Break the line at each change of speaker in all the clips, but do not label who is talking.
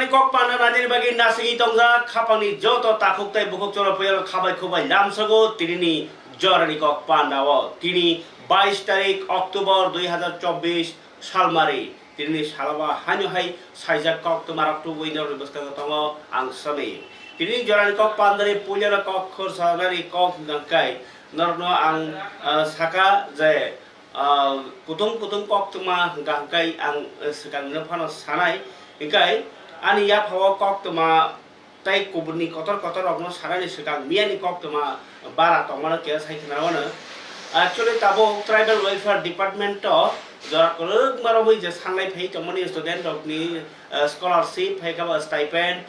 Jorani kok pana rajani bagi nasi tongza kapani joto takuk tai bukuk coro puyal kabai kubai lamsago tini Jorani kok pandawo tini 22 तारिख October 2024 सालमारि तिनी सालबा हान्यो high साइजा कक तुमार October inner बस्का तंग आं सबै तिनी Jorani kok pandari पुलियर कक खर सानारि कक गंकाय नरनो आं साका जे कुतुम कक तुमा गंकाय आं सकांनो फानो सानाय इंकाय ani ya phawa kok tuma tai kubni kotor ogno sarani sekang miani kok tuma bara tomana ke saikna wana actually tabo tribal welfare department to jara kolog maroboi je sanlai phei tomani student ni scholarship phei ka stipend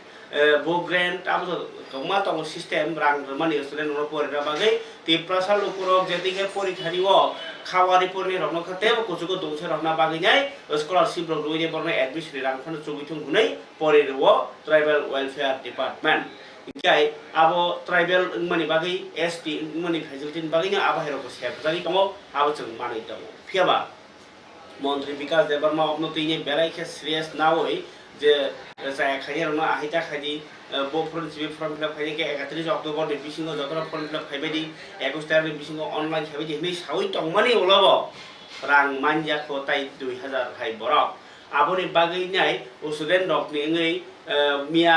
book grant abo koma tong system rang mani student no pore ra bagai ti prasal ukurok jetike porikha niwo khawari porni rokno khate kuchuko dongse rokna bagai nyai scholarship rok duine borne admission rang phano chubitung hunai pore ro tribal welfare department ikai abo tribal mani bagai ST mani facility bagai nya abo hero ko sep jari tomo abo chung manai tomo phiaba মন্ত্রী বিকাশ Debbarma অবনতিনে বেলাইকে serious না হই যে যায় খাইয়ার না আহিতা খাইদি বফরন সিবি ফর্ম ফিল আপ খাইকে 31 অক্টোবর নি বিসিং যতরা ফর্ম ফিল আপ খাইবাইদি 21 তারিখ বিসিং অনলাইন খাইবাইদি নি সাউই টংমানি ওলাব রাং মানজা খতাই 2000 হাই বরক আবনি বাগৈ নাই স্টুডেন্ট রক নি ngै মিয়া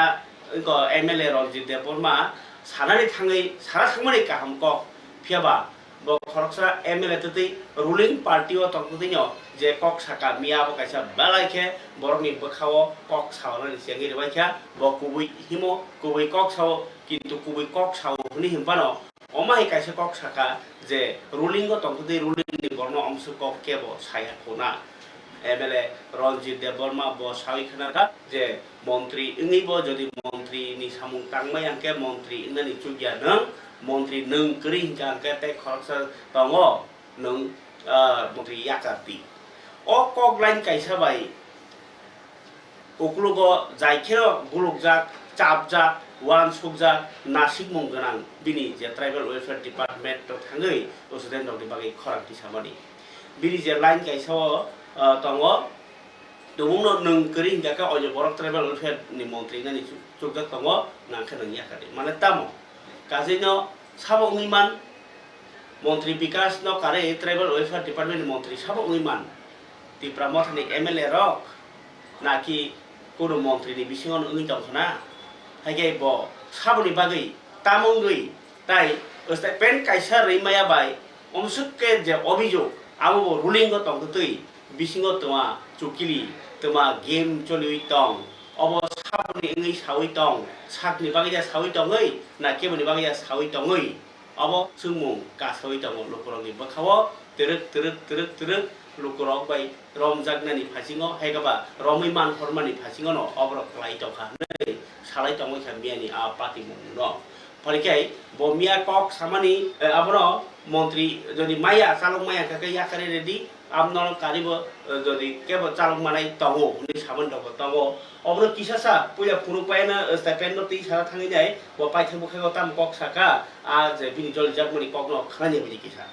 ক এমএলএ রঞ্জিত দেববর্মা সানানি থাङै সারা থাङमानि काहम क फियाबा bo khoroksa MLA tei ruling party o tongkutino je kok saka miya bo kaisa balaike borni bkhao kok sawnani sengi rebaikha bo kubui himo kubui kok saw kintu kubui kok saw huni himpano omai kaisa kok saka je ruling o tongkutei ruling ni borno omsu kok kebo saya khona MLA Ranjit Deborma bo sawi khanaka je মন্ত্রী ingni bo jodi মন্ত্রী ni samung tangmai angke মন্ত্রী ingani chugya nang মন্ত্রী নং করিং কাকে তে খরচ তঙ্গ নং মন্ত্রী ইয়াকাতি অ কক লাইন কাইসা বাই উকলুগ জাইখের গুলুকজাক চাপজাক ওয়ান সুকজাক নাসিক মংগনাং বিনি যে ট্রাইবেল ওয়েলফেয়ার ডিপার্টমেন্ট তো থাঙ্গৈ ওসুদেন দগনি বাগै খরাংতি সামানি বিনি যে লাইন কাইসা তঙ্গ দমুনো নং করিং কাকে অজে বরক ট্রাইবেল ওয়েলফেয়ার ni মন্ত্রী নানি চুকজাক তঙ্গ নাংখে নং ইয়াকাতি মানে তামো Kazino sabok ngiman Menteri Bikas no kare Tribal Welfare Department Menteri sabok ngiman ti pramot ni MLA rok naki kuno Menteri ni bisingon ngi tong khana hage bo saboni bagai tamongui tai ostai pen kaisa reimaya bai omsukke je obijog abo ruling go tong tui bisingo toma chukili toma game cholui tong obo saboni ngi sawi tong sakni bagai ja sawi tong oi na keboni bagai ja sawi tong oi obo sungmung ka sawi tong lokorong ni bakhawo teruk lokorong bai romjak nani phasingo haigaba romai man hormani phasingo no obro klai tong kha nei salai tong oi khamiani a pati mung no parikai bo mia kok samani abro মন্ত্রী যদি মাইয়া চালক মাইয়া কাকে ইয়াকারে ready আমনল Karib যদি কেব চালক মানাই তঙ্গ উনি সামন দগ তঙ্গ অবন কিসাসা পুয়া ফুরু পায়না স্টাইপেন্ড তি সারা থাঙ্গি যাই ব পাইথে মুখে গতাম কক সাকা আজ বিনি জল জাগমনি কক ন খানানি বিনি কিসা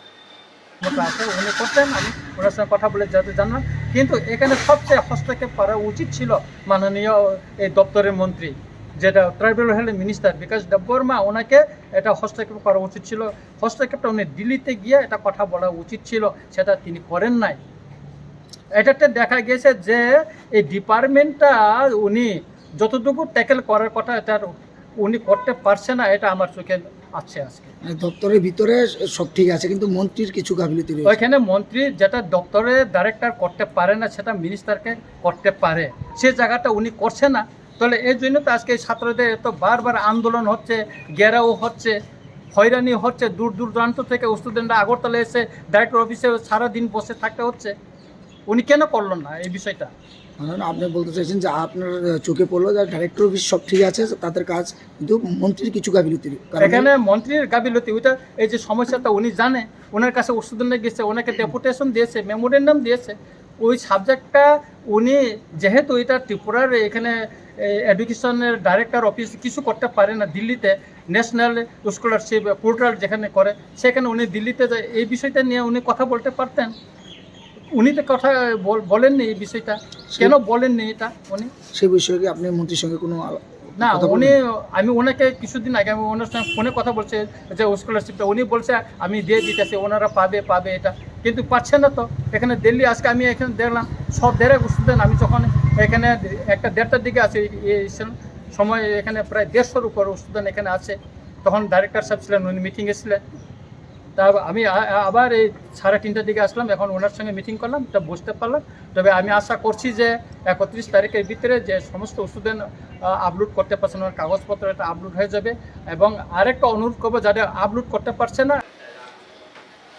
উনি করতেন আমি ওনার সঙ্গে কথা বলে যাতে জানলাম কিন্তু এখানে সবচেয়ে হস্তক্ষেপ করা উচিত ছিল মাননীয় এই দপ্তরের মন্ত্রী যেটা ট্রাইবাল হেলথ মিনিস্টার বিকাশ দেববর্মা ওনাকে এটা হস্তক্ষেপ করা উচিত ছিল হস্তক্ষেপটা উনি দিল্লিতে গিয়ে এটা কথা বলা উচিত ছিল সেটা তিনি করেন নাই এটাতে দেখা গেছে যে এই ডিপার্টমেন্টটা উনি যতটুকু ট্যাকেল করার কথা এটা উনি করতে পারছে না এটা আমার চোখে আছে আজকে
দপ্তরের ভিতরে সব ঠিক আছে কিন্তু মন্ত্রীর কিছু গাফিলতি রয়েছে
ওইখানে মন্ত্রী যেটা দপ্তরের ডাইরেক্টর করতে পারে না সেটা মিনিস্টারকে করতে পারে সে জায়গাটা উনি করছে না তাহলে এই জন্য তো আজকে ছাত্রদের এত বারবার আন্দোলন হচ্ছে ঘেরাও হচ্ছে হয়রানি হচ্ছে দূর দূরান্ত থেকে স্টুডেন্টরা আগরতলা এসে ডাইরেক্টর অফিসে সারাদিন বসে থাকতে হচ্ছে উনি কেন করলেন না এই বিষয়টা
আপনি বলতে চাইছেন যে আপনার চোখে পড়লো যে ডাইরেক্টর অফিস সব ঠিক আছে তাদের কাজ কিন্তু মন্ত্রীর কিছু গাফিলতি
এখানে মন্ত্রীর গাফিলতি ওইটা এই যে সমস্যাটা উনি জানে ওনার কাছে স্টুডেন্টরা গেছে ওনাকে ডেপুটেশন দিয়েছে মেমোরেন্ডাম দিয়েছে ওই সাবজেক্টটা উনি যেহেতু এটা ত্রিপুরার এখানে এডুকেশনের ডাইরেক্টর অফিস কিছু করতে পারে না দিল্লিতে ন্যাশনাল স্কলারশিপ পোর্টাল যেখানে করে সেখানে উনি দিল্লিতে এই বিষয়টা নিয়ে উনি কথা বলতে পারতেন উনি তো কথা বলেননি এই বিষয়টা, কেন বলেননি এটা উনি?
সেই বিষয়ে কি আপনি মন্ত্রীর সঙ্গে কোনো
না,
কথা
উনি
বললেন?
আমি ওনাকে কিছুদিন আগে আমি ওনার সঙ্গে ফোনে কথা বলছে যে স্কলারশিপটা, উনি বলছে আমি দিয়ে দিতেছি, ওনারা পাবে এটা, কিন্তু পাচ্ছে না। তো এখানে দিল্লি আজকে আমি এখানে দেখলাম সব দেড় স্টুডেন্ট, আমি যখন এখানে 1:30টার দিকে আছি এই সময় এখানে প্রায় 150-এর উপর স্টুডেন্ট এখানে আছে। তখন ডাইরেক্টর সাহেব ছিলেন, উনি মিটিংয়ে ছিলেন। তা আমি আবার এই 3:30টার দিকে আসলাম, এখন ওনার সঙ্গে মিটিং করলাম, তা বুঝতে পারলাম। তবে আমি আশা করছি যে 31 তারিখের ভিতরে যে সমস্ত স্টুডেন্ট আপলোড করতে পারছেন ওনার কাগজপত্র, এটা আপলোড হয়ে যাবে। এবং আরেকটা অনুরোধ করবো, যারা আপলোড করতে পারছে না,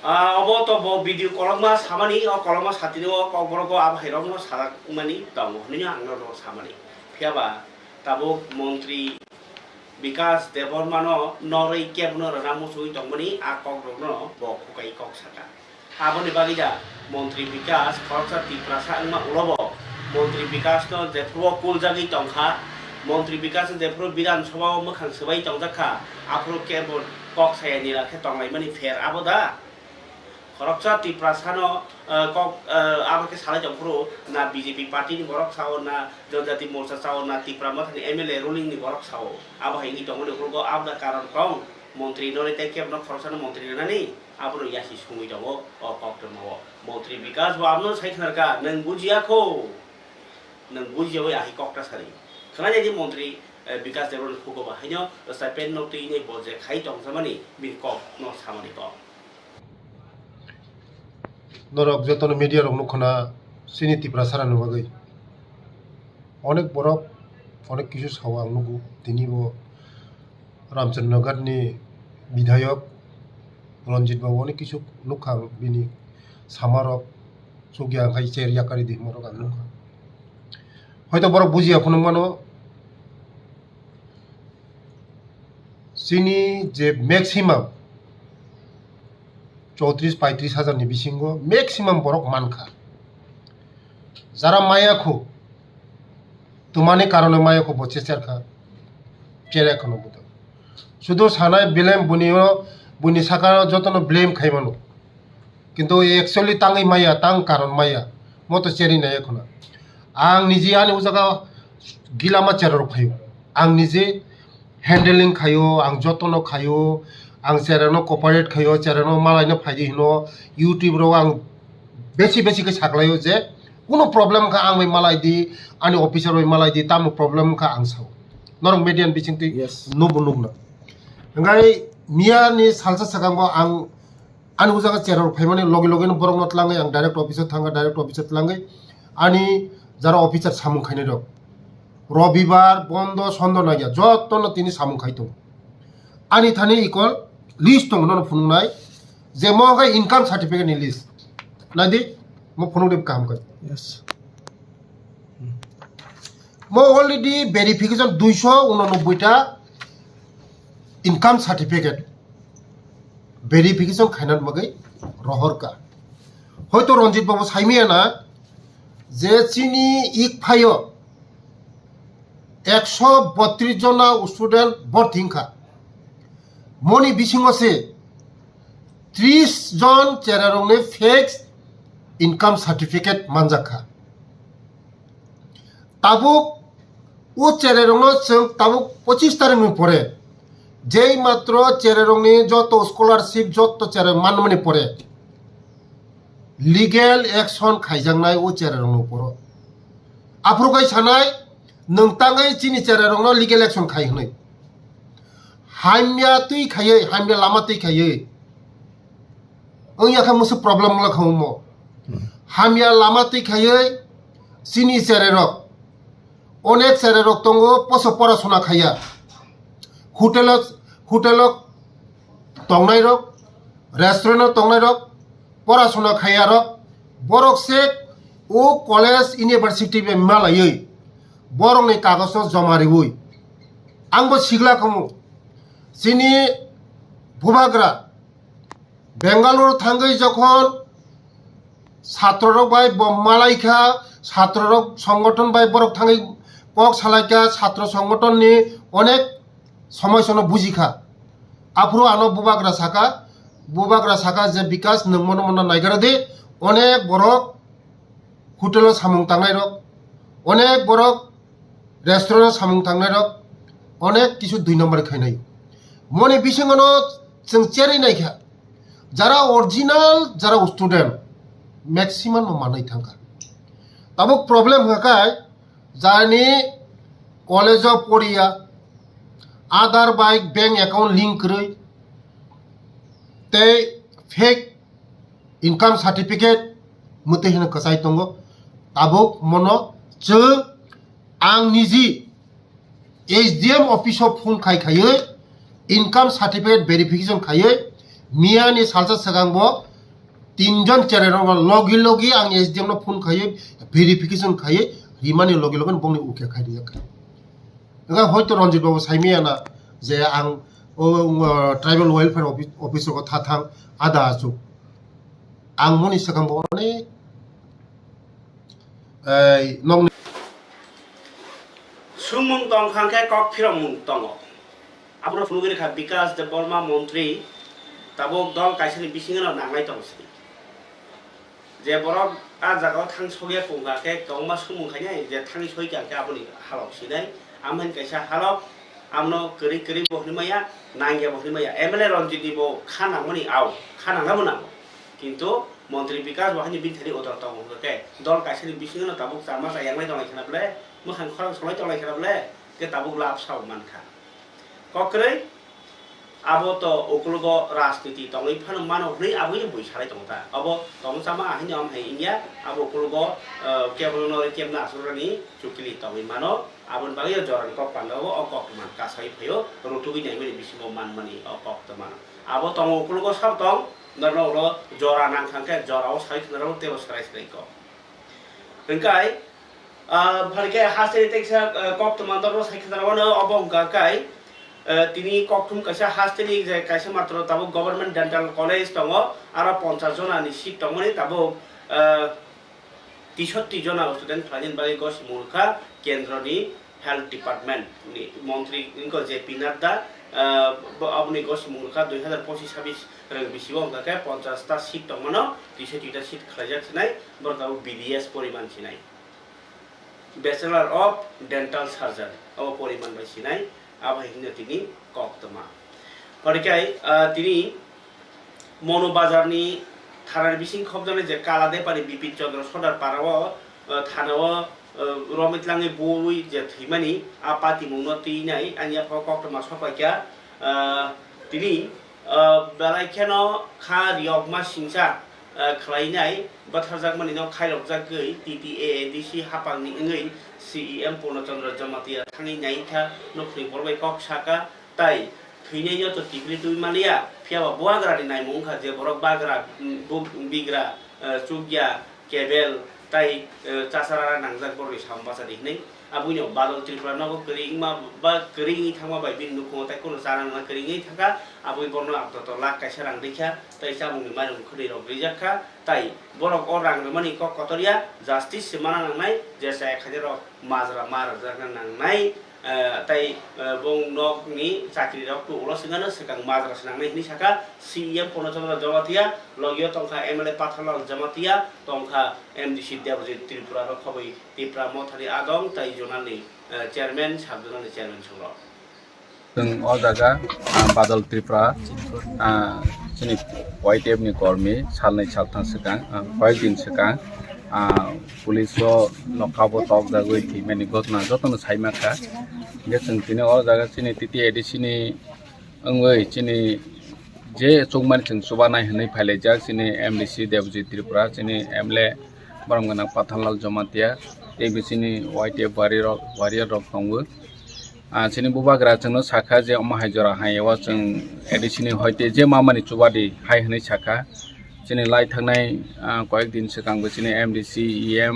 अब तो भिडियो कलमा सामानि कलमा साथिनो कबरको अब हेरमनो साराकमानि दङ हनिनो आंनो सामानि फियाबा ताबो मन्त्री विकास देबरमानो नरै केबनो रामुसुइ दंमनि आ ककरनो बखुकाइ ककसाटा आबनि बागिदा मन्त्री विकास खरसा तिप्रासा अंमा उलबो मन्त्री विकास न जेफ्रो कुलजागि तंखा मन्त्री विकास जेफ्रो विधानसभा मखान सबाइ तंजाखा आफ्रो केबन ककसायानि लाखे तंलाइमानि फेर आबोदा खरकसा तिप्रासानो कक आबके साले जंफ्रो ना बीजेपी पार्टी नि बरक साओ ना जनजाति मोर्चा साओ ना तिप्रा मथानि एमएलए रुलिंग नि बरक साओ आब हाइनि दंगनि उरगो आबदा कारण कं मन्त्री नरे ते केबनो खरसानो मन्त्री नानि आबनो यासि सुङै दङ अ कक्टमो मन्त्री विकास बा आबनो साइखनारका नों बुजियाखौ नों बुजियावै आहि कक्टा सारि खनाजेदि मन्त्री विकास देबरन खुगो बाहाइनो साइपेन नोटि नै बजे खाइ दंजामानि बि कक न सामानि कक
नरक जतन मीडिया रंग नुखना सिनी तिप्रा सारानो बागै अनेक बरफ अनेक किसु सावा आं नुगु दिनै बो रामचंद्र नगरनि विधायक रंजित बाबू अनेक किसु नुखां बिनि सामारक सुगिया खाइ चेरियाकारि दिमरक आं नुखा हयतो बरफ बुजिया फुनमानो सिनी जे मैक्सिमाम 34-35 হাজার नि बिसिंगो मैक्सिमाम बरक मानखा जारा मायाखौ तुमानि कारणे मायाखौ बचे चेरखा चेराखनो बुद शुद्ध सानाय ब्लेम बुनियो बुनि साका जतन ब्लेम खाइमानो किन्तु एक्चुअली तांगै माया तां कारण माया मतो चेरि नाय खना आं निजे आनि उजागा गिलामा चेरर फायो आं निजे हैंडलिंग खायो आं जतन खायो आं चेरानो कपारेट खायो चेरानो मालायनो फाइदि हिनो यूट्यूब रो आं बेसी के सागलायो जे कुनो प्रॉब्लम का आं मालाय दि आनि ऑफिसर वे मालाय दि ताम प्रॉब्लम का आं साव नरं मीडिया बिचिंति नुबु नुगना अंगाय मिया नि सालसा सगांगो आं आनि उजागा चेरार फाइमाने लगे लगे नो बरंग नतलाङै आं डाइरेक्ट ऑफिसर थांगा डाइरेक्ट ऑफिसर तलाङै आनि जारा ऑफिसर सामुं खाइने दं रविवार बन्द सन्द नागिया जतन तिनि सामुं खाइतो आनि थानि इक्वल लिस्ट दं न फुंनाय जे मगा इनकाम सर्टिफिकेट नि लिस्ट नादि म फुंदे काम कर
यस
म अलरेडी वेरिफिकेशन 289 टा इनकाम सर्टिफिकेट वेरिफिकेशन खाइनान मगै रहर का हयतो रंजित बाबू साइमिया ना जे चिनी इक फायो 132 जना स्टूडेंट बर्थिंखा मनी बिसिंग से 30 जन चेरारंगनि फिक्स इनकाम सर्टिफिकेट मानजाखा ताबुक उ चेरारंगनो जों ताबुक 25 तारिख में पड़े जे मात्र चेरारंगनि जत स्कॉलरशिप जत चेरा मानमनि पड़े लीगल एक्शन खाइजांनाय उ चेरारंगनो परो आफ्रुगाय सानाय नोंताङै चिनि चेरारंनो लीगल एक्शन खाइहनै हामिया तुई खाये हामिया लामा तुई खाये ओया खा मुसु प्रॉब्लम ला खौमो हामिया लामा तुई खाये सिनी सेरेरक अनेक सेरेरक तंगो पसो परासुना खाया होटेल तंगनाय रक रेस्टुरेंट तंगनाय रक परासुना खाया रक बरक से ओ कॉलेज यूनिवर्सिटी में मालायै बरंनि कागज जमारिवै आंबो सिगला खमु सिनी भुबाग्रा बेंगालुरु थांगै जखन छात्ररक बाय मालायखा छात्ररक संगठन बाय बरक थांगै कक सालायका छात्र संगठन नि अनेक समयसनो बुजिखा आफ्रो आनो बुबाग्रा साका जे विकास नंमनो मना नायगारा दे अनेक बरक হোটেল সামুং थांनाय रक अनेक बरक रेस्टुरेंट सामुं थांनाय रक अनेक किछु 2 नम्बर खायनाय मने बिसिङानो जों चेरै नायखा যারা অরিজিনাল যারা স্টুডেন্ট मैक्सिमाम मानै थांखा ताबो प्रॉब्लम होकाय जानि कॉलेजआव पढ़िया आधार बाइक बैंक अकाउंट लिंक करै ते फेक इनकाम सर्टिफिकेट मते होनो कसाय दङ ताबो मनो जों आं निजि एसडीएम ऑफिसआव फोन खायखायै इनकाम सर्टिफिकेट वेरिफिकेशन खायै मियानि सालसा सगांबो 3 जन चेरेनो लगी लगी आं एसडीएम नो फोन खायै वेरिफिकेशन खायै रिमानि लगी लगन बंनि उके खायदिया ओगा हयतो रंजित बाबू साइमियाना जे आं ट्राइबल वेलफेयर ऑफिसर को थाथां आदा आजु आं मनि सगांबो अनेक नं
सुमुं दं खांखे कक फिरमुं दङ आबो फुनुगिरि खा विकास देव बर्मा मन्त्री ताबो दल काइसनि बिसिङाव नांनाय दंसै जे बरक आ जागाव थां सगे पंगाके गौमा सुमुंखायनो जे थांनि सयगाके आबोनि हालक सिनाय आमहन काइसा हालक आमनो करि करि बहनिमाया नांगे बहनिमाया एमएलए रंजित दिबो खानांगमनि आव खानांगाबो नांगौ किन्तु मन्त्री विकास वाहनि बिनथारि अदर दंगके दल काइसनि बिसिङाव ताबो जामा जायांनाय दंनाय खानाबले मोखां खरं सलाय दंनाय खानाबले के ताबो लाभ साव मानखा कक्रै आबो तो ओकुलगो राजनीति तंगै फान मानो हनै आबो बुइसालाय दंता अब तंसामा हानि हम है इंडिया आबो ओकुलगो केबलनो केमना आसुरनि चुकिलि तंगै मानो आबन बागै जरन कक पांगावो अ कक मान कासाय फयो रुतुगि नायमनि बिसिमो मानमानि अ कक तमान आबो तंग ओकुलगो सब तंग नरनो जरा नांखांके जराव साइखनराव तेबो सरायसनायको ओंखाय फारके हासे टेक्सा कक तमान दरो साइखनरावनो अबंगाकाय তিনি ককथुम कायसा हास्टेनि जे कायसा मात्र ताबो गभर्नमेंट डेंटल कॉलेज दङ आरो 50 जनानि सीट दङनि ताबो 63 जना स्टुडेन्ट फाजिन बागै गस मुलखा केन्द्रनि हेल्थ डिपार्टमेंट नि मन्त्री इनको जेपी नड्डा अपनी गस मुलखा 2025-26 रंग बिसिबो हमकाके 50 ता सीट दङनो 63 ता सीट खलायजाक सिनाय बरताबो बीडीएस परिमान सिनाय बैचलर ऑफ डेंटल सर्जन अब परिमान बाय सिनाय आबाहिनो तिनी कक्तमा फरकाय तिनी मनो बाजारनि थानार बिसिं खबजने जे काला देपारि बिपिन चंद्र सदार पाराव थानाव रमितलाङै बय जे थैमानि आपाति मुनो तिनाय आनिया कक्तमा सफायका तिनी बेलायखेनो खा रियगमा सिंसा खलायनाय बाथारजाक मानिनो खायरकजाक गै टीटीएडीसी हापांनि इंगै सीएम पूर्णचंद्र जमातिया थाङै नायखा नखनि बरबाय कक साका ताई थैनायनो तो टिग्रि तुइ मानिया फियाबा बुआग्रानि नायमुंखा जे बरक बाग्रा बिग्रा चुगिया केबेल ताई चासारा नांजाक बरनि सामबासा दिनै आबुनो बादल त्रिपुरा नगो करिंमा बा करिंनि थांमा बाय बिन नुखो ताई कोनो जानांना करिंयै थाका आबुइ बरनो आपतो लाख कायसा रां दैखा ताई सामुनि माइरं खरि रग रिजाखा ताई बरक अ रां मानि क कतरिया जस्टिस सिमाना नांनाय जेसा 1000 माजरा मार जागना नांनाय ताई बं नगनि चाकरि रक तो उलसिगानो सिगां माजरा नांनाय नि साका सीएम पूर्णचंद्र जमातिया लगियो तंखा एमएलए पाथालाल जमातिया तंखा एमडीसी देवजित त्रिपुरा रक खबै तिप्रा मथारि आदं ताई जोनानि चेयरमैन साबजोनानि चेयरमैन संग
जों अ जागा बादल त्रिपुरा जोंनि वाइटेफ नि कर्मी सालनै सालथां सिगां कयेक दिन सिगां पुलिस लकाबो तक जागै थैमानि घटना जतन साइमाखा जे जों तिने अ जागा चिनि टीटीएडीसी नि अंगै चिनि जे चौमानि जों सुबानाय होनै फायलायजाक चिनि एमडीसी देवजित त्रिपुरा चिनि एमएलए बरमगना पाथालाल जमातिया एबिसिनि वाइटेफ वारियर रक दंबो चिनि बुबाग्रा जोंनो साखा जे अमाहायजरा हायवा जों एडीसी हयते जे मामानि चुबादि हाय होनै साखा चिनि लाई थांनाय कयेक दिन सिगांबो चिनि एमडीसी ईएम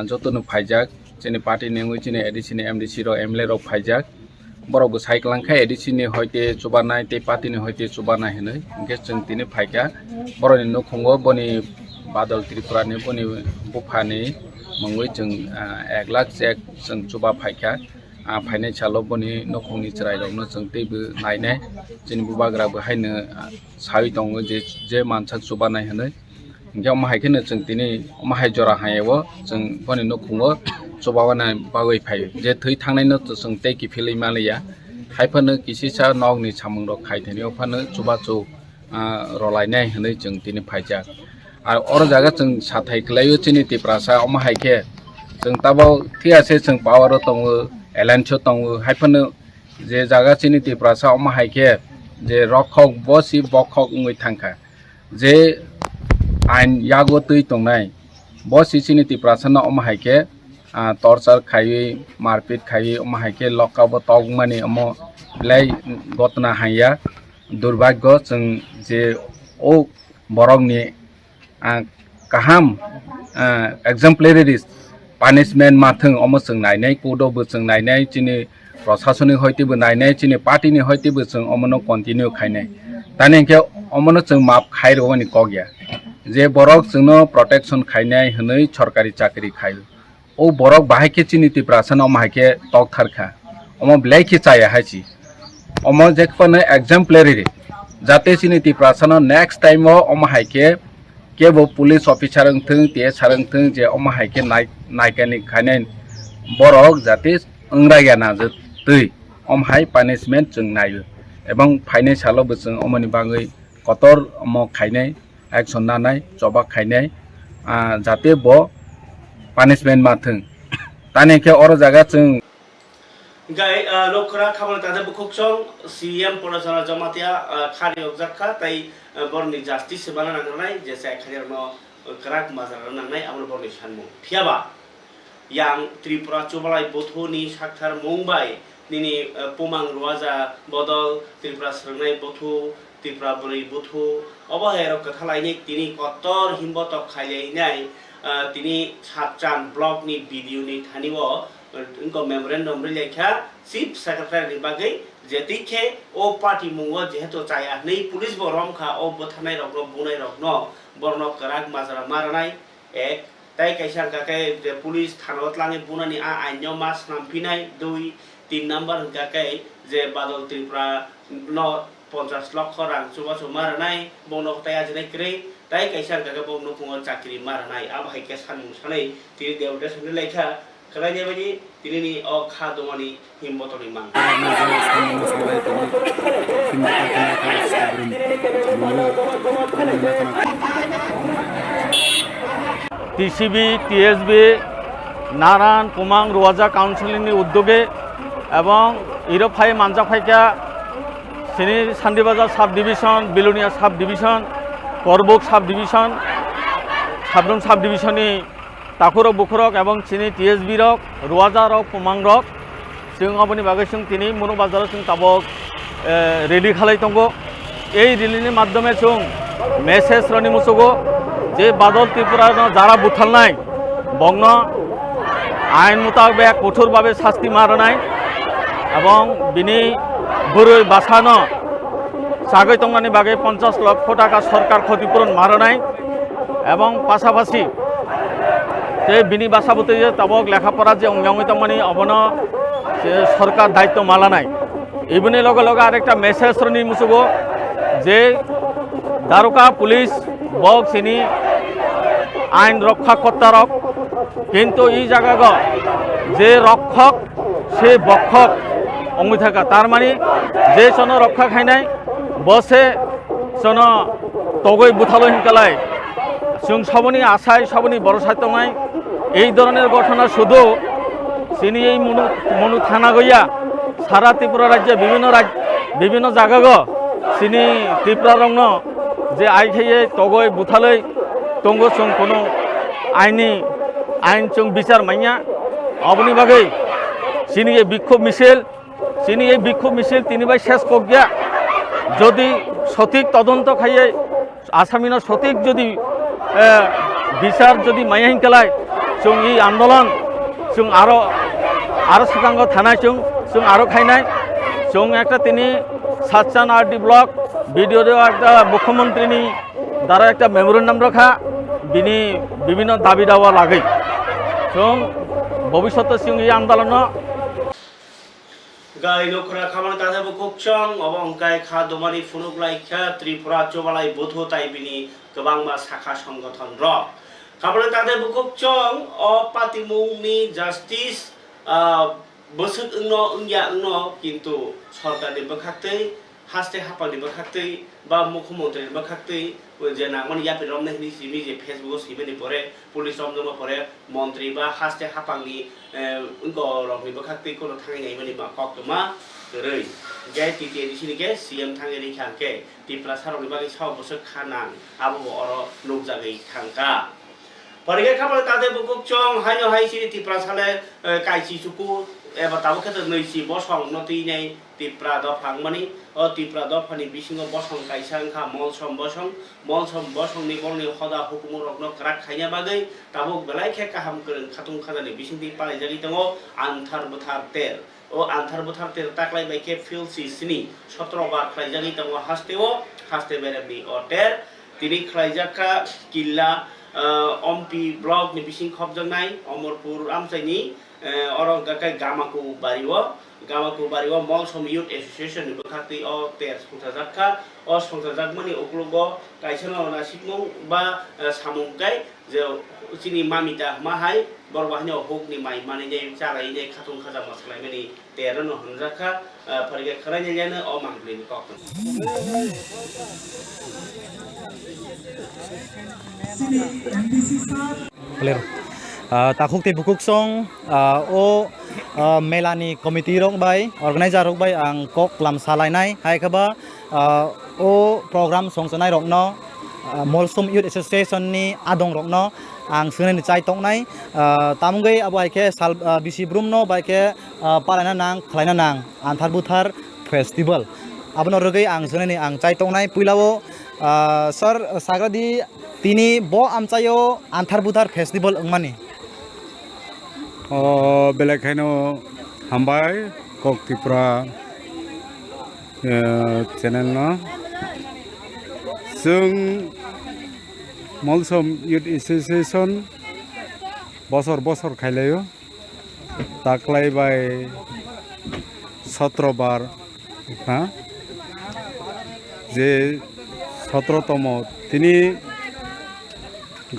जतन फायजाक चिनि पार्टी नेंगै चिनि एडीसी एमडीसी रो एमएलए रो फायजाक बरबो साइक्लांखा एडीसी हयते चुबानाय ते पार्टी हयते चुबानाय होनै इंके जों तिनि फायका बरनि नखंगो बनि बादल त्रिपुरानि बनि बुफानि मंगै जों 1 लाख चेक जों चुबा फायका फायनाय चालो बनि नखंनि चरायदोंनो जों तेबो नायनाय जोंनि बुबाग्राबो हायनो साइ दङ जे मानसा चुबानाय होनै hingke mahaikene जों tini mahai jora hayewo जों boni nukhungo chobawana bagoi phai je thoi thangnai no जों teki philei maliya haifano kisisa nogni samung rok khaithani ophano chuba chu rolainai hinui जों tini phaijak ar or jaga जों sathai klaio chini tiprasa omahaike जों tabao thiase जों power tongo elancho tongo haifano je jaga chini tiprasa omahaike je rokhok bosi bokhok ngui thangkha je ain yago tui tongnai bosi chini tiprasa na omahaike torchar khai marpit khai omahaike lokabo togmani omo blai gotna haya durbagyo जों je o borokni kaham exemplary punishment mathung omo जों nainai kodo bo जों nainai chini प्रशासनिक हयतिबो नायनाय चिनि पार्टीनि हयतिबो जों अमनो continue खायनाय तानि के अमनो जों माप खायरवानि कगया जे बरक जोंनो प्रोटेक्शन खायनाय हनै सरकारी चाकरी खायो ओ बरक बाहायके चिनि तिप्रासन अमाहायके तकथारखा अम ब्लाइके चाया हायची अम जेखपने एग्जाम्पलरी जाते चिनि तिप्रासन नेक्स्ट टाइम अमाहायके केबो पुलिस ऑफिसर थं ते सारं थं जे अमाहायके नायकानि खायनाय बरक जाते अंग्रायाना जे tui omhai punishment जों नायो एबं फाइनेंशियल जों अमनि बागै कतर अम खायनाय एक्शन नानाय जबा खायनाय जाते बो punishment माथों तानेखे और जागा जों
गाय लोकरा खाबन तादे बुखुकसं सीएम परासना जमातिया खारि अगजाखा ताई बरनि जस्टिस बाना नांनाय जेसे खारिरनो क्राक माजार नांनाय आमल बरनि सानमु थियाबा yang Tripura Cobalai Bothoni Sakthar Mumbai nini Pumang Ruaza Bodol Tripura Sernai Bothu Tripura Buri Bothu Obahero Kathalai tini kotor himbotok khailai tini Satchan blog ni video ni thaniwo inko memorandum lekha chief secretary bagai jetike o party mungo jehetu chaya nei police borom kha o bothanai rokno bunai rokno borno karak mazara maranai ek তাই কাইসার কাকে police থানাত লাঙে বুনানি আইন্য মাস নামফিনাই 2-3 number কাকে যে বাদল ত্রিপুরা 50 লক্ষ রাং চুবাচু মারনাই বনকতাই আজনাই Cray তাই কাইসার কাকে বংনো পুঙ্গ চাকরি মারনাই আবহাইকে সানমু সাनै তিনি দেউতে সাनै লেখা খালাইনে বাদি তিনি অ খা দমানি হিমবতনি মান
টিসিবি টিএসবি নারায়ণ কুমাং রোয়াজা কাউন্সিলनि উদ্যোগে এবং ইরফাই মানজাফাইকা সিনি Santirbazar sub division Belonia sub division Karbook sub division Sabroom sub ডিভিশনनि তাকুরক বুকুরক এবং সিনি টিএসবি রক রোয়াজা রক কুমাং রক जों aboni bagै जों तिनि मनु बाजाराव जों ताबक रेलि खालाय दंगो এই রেলিनि माध्यमे जों मेसेज रनि मुसुगो যে বাদল ত্রিপুরা যারা বুথালনাই বংন আইন মোতাবেক কঠোরভাবে শাস্তি মারনাই এবং বিনি বুড়ৈ বাসানো সাগৈ তংনানি বাগে 50 লক্ষ টাকা সরকার ক্ষতিপূরণ মারনাই এবং পাশাপাশি যে বিনি বাসাবতে যে তাবক লেখাপড়া যে অঙ্গাঙ্গি তংমানি অবন সরকার দায়িত্ব মালানাই ইবনি লগে লগে আরেকটা মেসেজ রনি মুসুগো যে দারোগা পুলিশ বক চিনি আইন রক্ষাকর্তা রক কিন্তু এই জায়গা যে রক্ষক সে বক্ষক অঙ্গি থাকা তার মানে যে সন রক্ষা খাইনাই বসে সন তগৈ বুথালো হিনকালাই जों সবনি আশায় সবনি ভরসা তংনাই এই ধরনের ঘটনা শুধু চিনি এই মনু থানা গইয়া সারা ত্রিপুরা রাজ্যে বিভিন্ন জায়গা চিনি ত্রিপুরা রং যে আই খাইয়ে তগৈ বুথালৈ তঙ্গ जों কোনো আইন जों বিচার মাইয়া অবনি বাগৈ চিনি এই বিক্ষোভ মিছিল তিনিবাই শেষ কগিয়া যদি সঠিক তদন্ত খাইয়ে আসামিনো সঠিক যদি বিচার যদি মাইয়া হিনকালাই जों এই আন্দোলন जों আরো সাকাঙ্গ থানায় जों আরো খাইনাই जों একটা তিনি সাতচান আরডি ব্লক ভিডিও একটা মুখ্যমন্ত্রীনি দ্বারা একটা মেমোরেন্ডাম রাখা বিনি বিভিন্ন দাবি দাওয়া লাগে जों ভবিষ্যতে जों এই আন্দোলন
Gai lokra khamani tadhe bukuk chong obong gai kha domani funuk laikha Tripura chobalai bodho taibini kebangma sakha songgothon rok. Khamani tadhe bukuk chong o patimungni justice bosuk engno engya engno kintu sorkar ni bakhaktei haste hapang ni bakhaktei ba mukhomantri ni bakhaktei je nangmani yapi romne ni simi je Facebook sibeni pore police romjoma pore mantri ba haste hapang ni engko rok ni bakhaktei kono thangai nei mani ba koktoma rei ge titi ni sini ge CM thangai ni khangke Tripura sarok ni bagi saw bosuk khanang abo oro nukjagei thangka Parigai khamani tadhe bukuk chong hanyo hai sini Tripura sale kaisi suku eba tabu kata noisi bosong noti nei Tripura dofang mani o Tripura dofani bisingo bosong kaisang kha molsom bosong ni bolni khoda hukumu rokno krak khainya bagai tabu belai khe kaham kereng khatung khadani bisingti palai jagi tango anthar buthar ter o anthar buthar ter taklai bai ke fil si sini 17 bar khlai jagi tango haste beremni o ter tini khlai jaka killa ompi blog ni bising khobjangnai Omorpur amsaini orang gakai gamaku bariwo molsom youth association ni bakati o ter songsajakka o songsajakmani oklugo kaisano nasikmung ba samungkai je sini mamita mahai borbahnya hokni mai mani je charai je khatung khaja maslai mani terano hunjakka pariga kharanya jana o mangli kok
clear takuk te bukuk song o melani committee rok bai organizer rok bai ang kok lam salai nai hai khaba o program song sanai rok no molsom youth association ni adong rok no ang sunai chai tong nai tamungai abo hai ke sal bisi brum no bai ke palana nang khlaina nang anthar buthar festival abono rogai ang sunai ni ang chai tong nai puilao sir sagradi tini bo amchayo anthar buthar festival ungmani
belek haino hambai kok Tripura channel no sung molsom youth association bosor khailayo taklai bai 17 bar ha je 17 tomo tini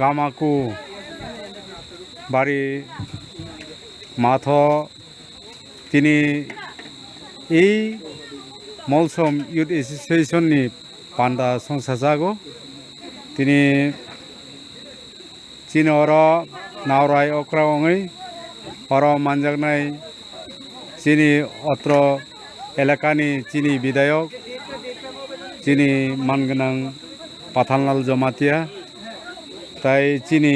gamaku bari মাথো তিনি এই Molsom youth এসোসিয়েশননি পান্ডা সংসাজাগো তিনি চিন or নাওরাই অক্রাওঙै or মানজাগনাই চিনি অত্র এলাকানি চিনি বিধায়ক চিনি মানগোনাं পাথানলাল জমাতিয়া তাই চিনি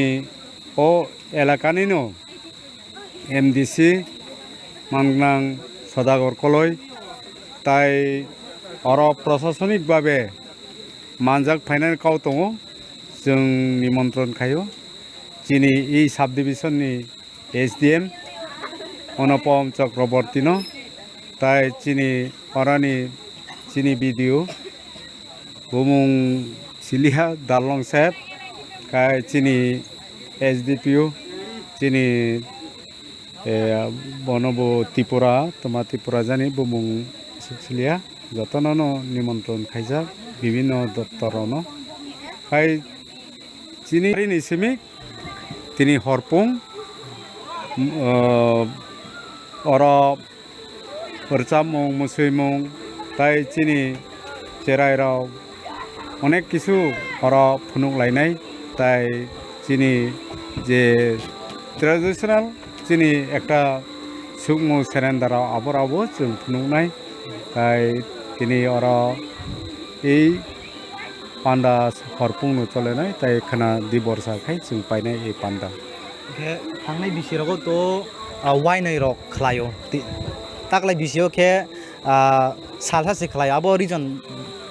ও এলাকানিনো MDC মানগোনাं সদাগর কলই তাই অর প্রশাসনিক ভাবে মানজাক ফাইনাল কাউ দङ जों निमन्त्रण खायो चिनि এই সাব ডিভিশননি SDM অনুপম চক্রবর্তী ন তাই চিনি অরানি চিনি ভিডিও বুমুং সিলিহা দালং সাহেব কাই চিনি SDPO চিনি বনবো ত্রিপুরা তোমা ত্রিপুরা জানি বুমুং সিলিয়া যতননো নিমন্ত্রণ খাইজা বিভিন্ন দপ্তরন খাই চিনি নিসিমিক তিনি হরপুং অর পরচামুং মুসুইমুং তাই চিনি চেরাইরাও অনেক কিছু অর ফুনুক লাইনাই তাই চিনি যে ট্রেডিশনাল চিনি একটা সুকমু সেরেন্দারাও আবরাবো जों ফুনুকনাই তাই তিনি অর এই পান্ডা হরপুংনো চলেনাই তাই খানা দিবর্সাखाय जों पाइनाय এই পান্ডা
ke thangnai bisirago to wainai rok khlaio taklai bisio ke salha se khlai abo reason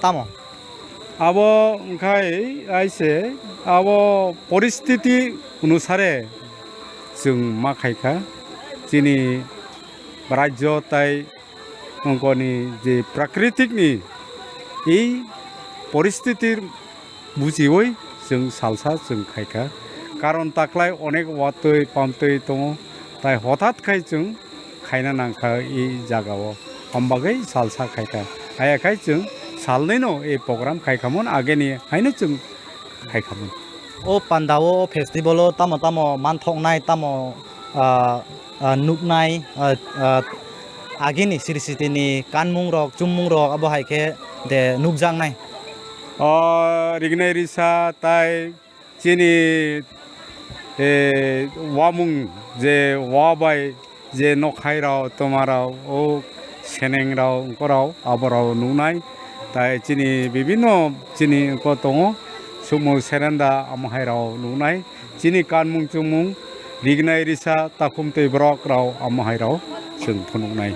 tamo
abo khai aise abo পরিস্থিতি অনুসারে जों मा खायखा চিনি রাজ্য তাই অঙ্কনি যে প্রাকৃতিকনি এই পরিস্থিতির বুঝিওই जों सालसा जों खायखा কারণ তাকলাই অনেক ওয়াতই পামতই দङ তাই হঠাৎ খাই जों খাইনা নাंखा এই জায়গাও
हमबागै सालसा खायखा हायाखाय जों सालनैनो ए प्रग्राम खायखामोन आगेनि हायनो जों खायखामोन
ओ पान्डावो फेस्टिभेलो तामो तामो मानथंनाय तामो नुकनाय आगेनि सिरिसिटिनि कानमुं रक चुममुं रक आबो हायखे दे नुकजांनाय
रिगनाय रिसा ताय चिनि वामुं जे वाबाय जे नखायराव तमाराव ओ सेनेंराव अंकराव आबराव नुनाय ताय चिनि विभिन्न चिनि को दङ सुमु सेरेन्दा आमहायराव नुनाय चिनि कानमुं चुमुं रिगनाय रिसा ताखुमतै ब्रक राव आमहायराव जों फुनुंनाय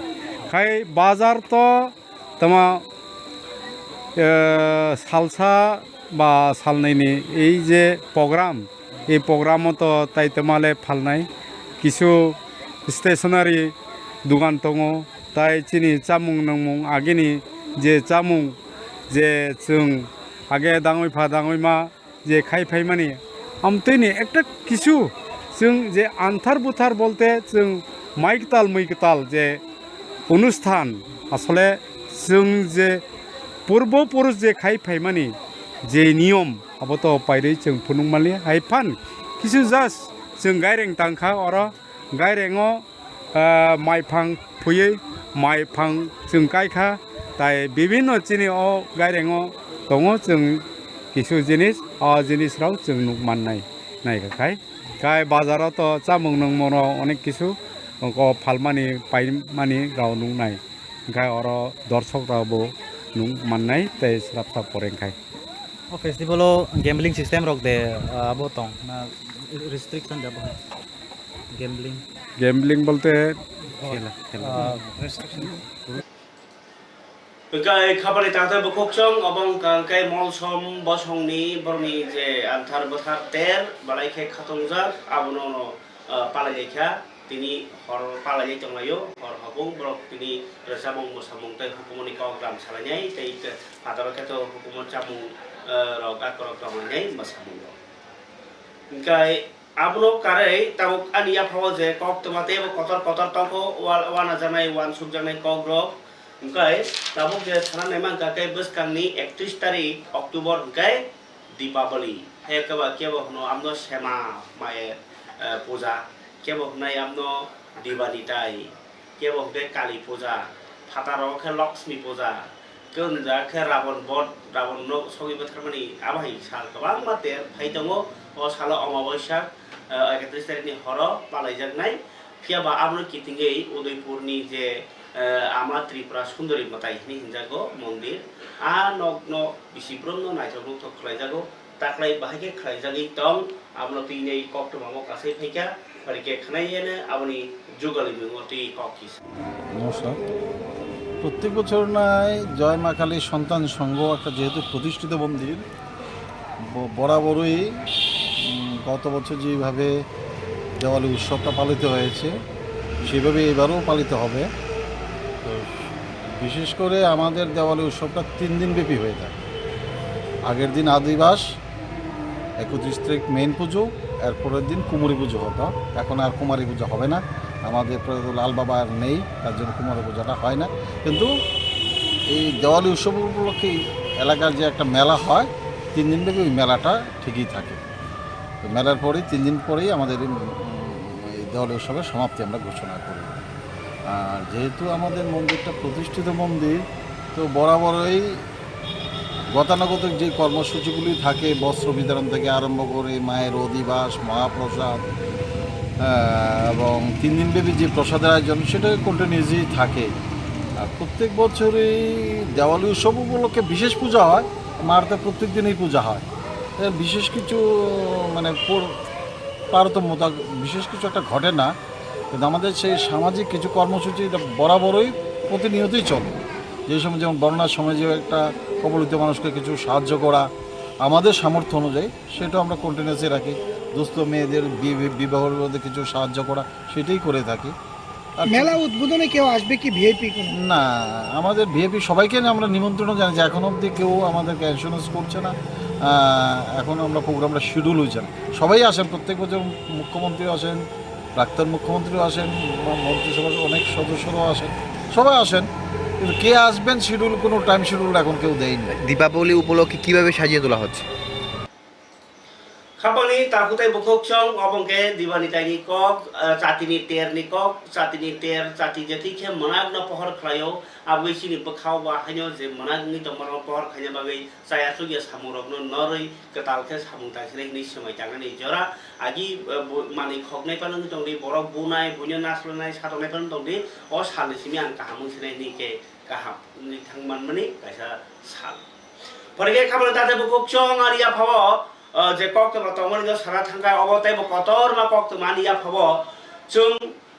खाय बाजार तो तमा सालसा बा सालनैनि এই যে প্রোগ্রাম এই প্রোগ্রামত তাই তোমালে ফালনাই কিছু স্টেশনারি দোকান দङ তাই চিনি চামুं नंमुं আগেনি যে চামুं যে जों আগে দাঙইফা দাঙইমা যে খাইফাই মানি আমতৈনি একটা কিছু जों যে আন্থার বুথার বলতে जों মাইকতাল মৈকতাল যে অনুষ্ঠান আসলে जों যে পূর্বপুরুষ যে খাইফাই মানি যে নিয়ম আবত পাইरै जों फुनुंमालि हायफान কিছু জাস্ট जों गायरें तांखा अर गायरेङो माइफां फुयै माइफां जों गायखा ताय বিভিন্ন চিনি অ गायरेङो दङ जों কিছু জিনিস জিনিসরাও जों नुमाननाय नायखाय गाय बाजाराव तो चामुं नंमन अनेक কিছু फालमानि पाइमानि राव नुनाय गाय अर दर्शकराबो नुमाननाय ताय स्राबसा परेंखाय
ओ फेस्टिभेलो गेमलिंग सिस्टेम रक दे आबो तंग ना रिस्ट्रिक्शन जाबो गेमलिंग
गैम्बलिंग बोलते
Bekai khabari tangta bukokchong abang kai mol som bosongni borni je antar bothar ter balai khe khatongjak abono no palai kha tini hor palai tonglayo hor habung brok tini samung samung tai hukumoni program salanyai tai padar khato hukumon chamung rok akorok tonglanyai masamung kai abono karai tabuk ania phawo je kok tomate kotor kotor tongko wana janai wan suk janai kok rok Engkai, tabuk je sana memang kakai bus kangni 31 tarik Oktober engkai Deepavali. Hai kaba kebo no amno sema mae puja, kebo nai amno Diwali tai, kebo ke Kali puja, Phataro ke Lakshmi puja. Keun ja ke Ravon bod, Ravon no sogi betramani abai sal kabang mate hai tongo o salo amabosya 31 tarik ni horo palai jagnai. Fiaba amno kitingei Udaipurni je আমার ত্রিপুরা সুন্দরী মাতাই হিনজাগো মন্দির আ নগ্ন বিশিব্রহ্ম নাইজগো তো খলাইজাগো তাকলাই বাহাইকে খলাইজাগি তং আমনো তিनै কক্ট মামো কাছে ফাইকা বারিকে খানাইয়েনে আপনি যুগালি মেগতি ককিস
নমস্কার প্রত্যেক বছর নাই জয় মা কালী সন্তান সংঘ একটা যেহেতু প্রতিষ্ঠিত মন্দির বরাবরই গত বছর যেভাবে দেওয়ালি উৎসবটা পালিত হয়েছে সেভাবে এবারও পালিত হবে বিশেষ করে আমাদের দেওয়ালি উৎসবটা 3 দিন ব্যাপী হয়ে থাকে আগের দিন আদিবাস 31 তারিখ মেইন পুজো এরপরের দিন কুমারী পুজো হতো এখন আর কুমারী পুজো হবে না আমাদের লাল বাবা আর নেই তার জন্য কুমারী পূজাটা হয় না কিন্তু এই দেওয়ালি উৎসব উপলক্ষে এলাকার যে একটা মেলা হয় 3 দিন ব্যাপী ওই মেলাটা ঠিকই থাকে তো মেলার পরেই 3 দিন পরেই আমাদের এই দেওয়ালি উৎসবের সমাপ্তি আমরা ঘোষণা করি আর যেহেতু আমাদের মন্দিরটা প্রতিষ্ঠিত মন্দির তো বরাবরই গতানুগতিক যে কর্মসূচিগুলি থাকে বস্ত্র বিতরণ থেকে আরম্ভ করে মায়ের অধিবাস মহাপ্রসাদ এবং 3 দিনব্যাপী যে প্রসাদের আয়োজন সেটা কন্টিনিউসলি থাকে আর প্রত্যেক বছরই দেওয়ালি উৎসব উপলক্ষে বিশেষ পূজা হয় মার তো প্রত্যেক দিনই পূজা হয় বিশেষ কিছু মানে তারতম্যতা বিশেষ কিছু একটা ঘটে না কিন্তু আমাদের সেই সামাজিক কিছু কর্মসূচি বরাবরই প্রতিনিয়তই চলে যে সময় যেমন বন্যার সময় যে একটা কবলিত মানুষকে কিছু সাহায্য করা আমাদের সামর্থ্য অনুযায়ী সেটা আমরা কন্টিনিউসলি রাখি দুস্থ মেয়েদের বিবাহের মধ্যে কিছু সাহায্য করা সেটাই করে থাকি
মেলা উদ্বোধনে কেউ আসবে কি ভিআইপি
না আমাদের ভিআইপি সবাইকে আমরা নিমন্ত্রণ জানাই যে এখন অবধি কেউ আমাদেরকে ইন্স্যুরেন্স করছে না এখন আমরা প্রোগ্রামটা শিডিউল হয়েছে না সবাই আসেন প্রত্যেক বছর মুখ্যমন্ত্রী আসেন প্রাক্তন মুখ্যমন্ত্রীও আসেন মন্ত্রিসভার অনেক সদস্যরাও আসেন সবাই আসেন কিন্তু কে আসবেন শিডিউল, কোনো টাইম শিডিউল এখন কেউ দেয়নি।
দীপাবলি উপলক্ষে কিভাবে সাজিয়ে তোলা হচ্ছে?
খাপানি তাকুতাই বুকুকসং অবংকে দিবানিতাইনি কক চাতিনি টেরনি কক চাতিনি টের চাতি যেতিखे মনাগনা পহর খায়ো আবৈসিনি বখাও বা হাইনো যে মনাগনি তমরং পহর খাইনা বাগै जायासुगिया सामुरगनो नरै कतालखे सामुं ताखिनायनि समय थांनानै जरा आगि माने खगनाय पालन दंदि बरफ बुनाय बुनो नासलनाय साथनाय पालन दंदि अ सानसिमि आं गाहामु सिनायनि के गाहाम नि थांमान माने गायसा सान फरगे खामानि दाते बुकुकसं आरिया फाव जे कक्त तमनि सारा थांगा अबताय कतर मा कक्त मानिया फाव जों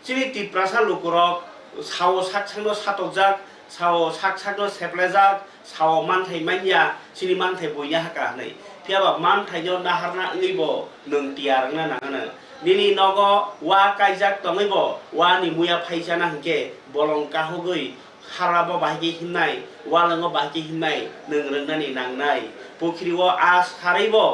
सिनि तिप्रासा लुकुरक साव साकसांनो सातकजाक साव साकसांनो सेप्लेजाक साव मानथाय माइया सिनि मानथाय बयया हाका नै फियाबा मानथायनो नाहारना ओइबो नों तियारना नागानो निनि नगो वा काइजाक तङैबो वा नि मुया फाइजाना हंके बलंका होगै हाराबो बाहागि हिननाय वा लङो बाहागि हिननाय नों रोंनानै नांनाय पुखिरिवो आस खारैबो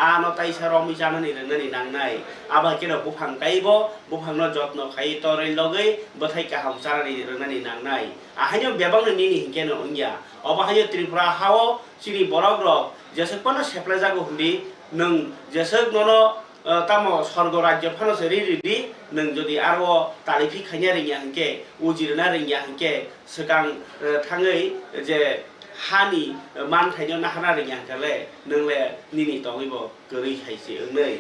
आनो ताइसा रमि जानानै रोंनानै नांनाय आबा केनो बुफां गायबो बुफांनो जत्न खाइ तरै लगै बथाय गाहाम जानानै रोंनानै नांनाय आहायनो बेबांनो निनि हिंकेनो उन्या अबाहायो त्रिपुरा हावो सिनि बरग्र जेसेकपनो सेप्लाय जागो हुन्दी नों जेसेक ननो तामो स्वर्ग राज्य फानोसो रिरिदि नों जदि आरो तालिफि खाइना रिंया हंके उजिरना रिंया हंके सिगां थाङै जे हानि मानथायनो नाहाना रिंया हंकाले नोंले निनि तङैबो गोरै खायसे ओंनै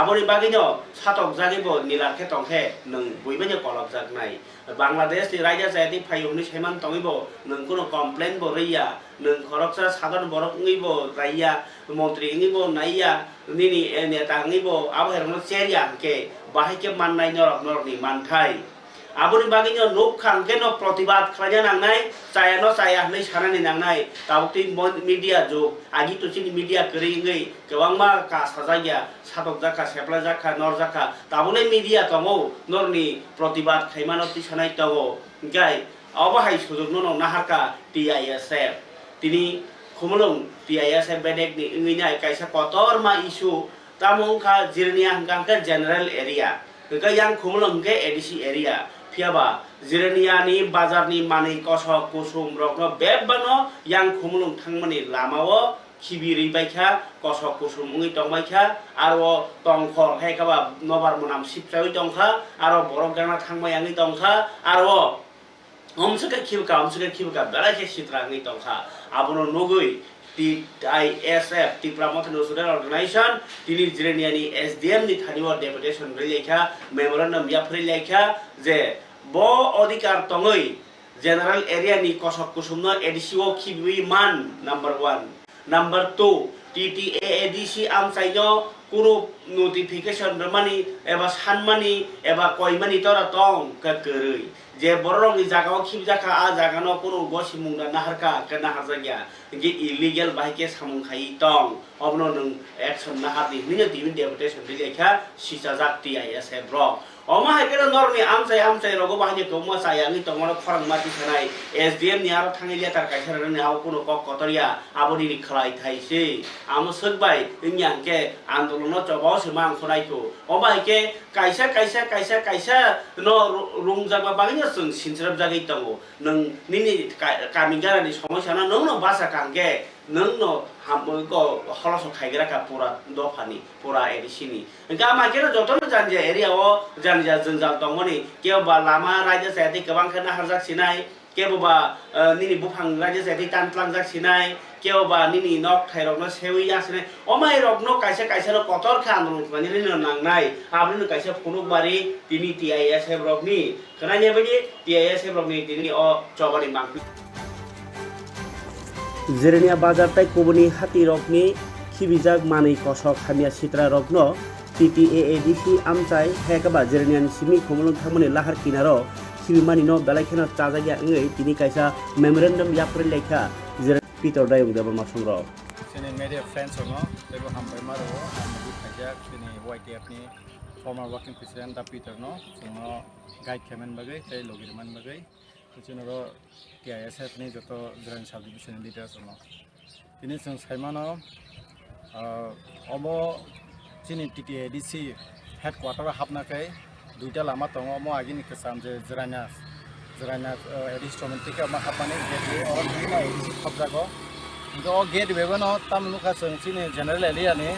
आबोनि बागैनो सातक जागैबो निलाखे तंखे नों बयबोनो कलक जागनाय बांलादेश नि रायजा जायति फायौनि सैमान तङैबो नों कोनो कमप्लेन बो रैया नों खरकसा साधारण बरक ngैबो रायया मन्त्रि ngैबो नायया निनि नेता ngैबो आबहेरनो चेरिया हंके बाहायके माननाय नरक नरकनि मानथाय आबोनि बागैनो नोक खांकेनो प्रतिबाद खालायना नांनाय जायानो जाया नै सानानै नांनाय ताबुति मिडिया जुग आगि तुसिनि मिडिया करिङै गोबांमा का साजाया सातक जाखा सेप्ला जाखा नर जाखा ताबुले मिडिया तङो नरनि प्रतिबाद खायमानो तिसानाय तङो गाय अबहाय सुजुगनो न नाहारका टीआईएसएफ तिनि खुमलुं टीआईएसएफ बेडेकनि इंगिनाय कायसा कतरमा इशु तामुंखा जिरनिया हंगांका जनरल एरिया गयां खुमलुं के एडीसी एरिया फियाबा जिरनियानि बाजारनि मानै कसक कुसुम रगनो बेबानो यां खुमलुं थांमनि लामावो खिबिरै बायखा कसक कुसुम उङै तंबायखा आरो तंखर हायखाबा नबार मुनाम सिपसावै तंखा आरो बरफ गाना थांबायाङै तंखा आरो हमसके खिबका बेलाखे सित्राङै तंखा आबनो नगै TISF त्रिपुरा मथन सोशल अर्गेनाइजेशन तिनि जिरनियानि SDM नि थानिव डेपुटेशन रिलेखा मेमोरेंडम याफरि लेखा जे बो अधिकार तङै जनरल एरिया नि कसक कुसुमनो एडीसीओ खिबि मान नंबर 1 नंबर 2 TTAADC आमसाइनो कुनु नोटिफिकेशन रमानि एबा सानमानि एबा कयमानि तरा तंग ककरै जे बररंनि जागाव खिब जाखा आ जागानो कुनु गसि मुंदा नाहारका के नाहार जागिया जे इलीगल बाइके सामुं खाइ तंग अबनो नों एक्शन नाहारनि निनो दिमिन डेपुटेशन रिलेखा सिसा जाक्ति आइएसए ब्रक अमा हायकेनो नरनि आमसाय रगो बाहानि कमो सायानि तंगनो खरं माति थानाय एसडीएम नि आरो थाङै लेटार कायसारनि आव कुनु कक कतरिया आबोनि खलाय थाइसै आमो सकबाय इन्यांके आन्दोलनो चबाव से मां खनायखौ अमा हायके कायसा न रुंजाबा बागिनो जों सिनस्राब जागै तंगो नों निनि कामिगारानि समस्याना नोंनो बासा कांगे नोंनो हामको हलस खायग्रा का पूरा दफानि पूरा एडिसिनि गामा केनो जतन जानजे एरियाव जानजा जंजाल तंगनि केबा लामा रायजो जायति गोबां खना हारजाक सिनाय केबा निनि बुफां रायजो जायति तानप्लां जाक सिनाय केबा निनि नक थायरकनो सेवि आसने अमाय रकनो कायसा कतर खा आन्दोलन खालामनि नांनाय आबनो कायसा फुनुबारि तिनि टीआईएसएफ रकनि खोनाय बायदि टीआईएसएफ रकनि तिनि अ चबारि मांखि जिरनिया बाजार ताई कुबुनि हाति रकनि खिबिजाक मानै कसक हामिया सित्रा रकनो TTAADC आमचाय हेकबा जिरनियानि सिमि खमलुं थांमनि लाहार किनारो खिबिमानिनो बेलायखेनो चाजागिया ओङै तिनि कायसा मेमोरेंडम याफरि लेखा जिर पिटर दायung देबा मासुंर
सिनि मीडिया फ्रेंड्स होनो तेबो हामबाय मारो आंनि खायजा सिनि YTF नि फॉर्मर वर्किंग प्रेसिडेंट दा पीटर नो जोंनो गाइड खेमन बगै तै लगिरमान बगै जोंनो TISF नि जत जराइन सब डिविजन लिडार्स होनो तिनि जों साइमानो अबो चिनि TTADC हेडक्वार्टर हाबनाकै दुइटा लामा दङ म आगिनि केसाम जे जराइना jeraina instrument tika ma apani gate or dina edisi khobjago do gate bebano tamluka changchini general area ni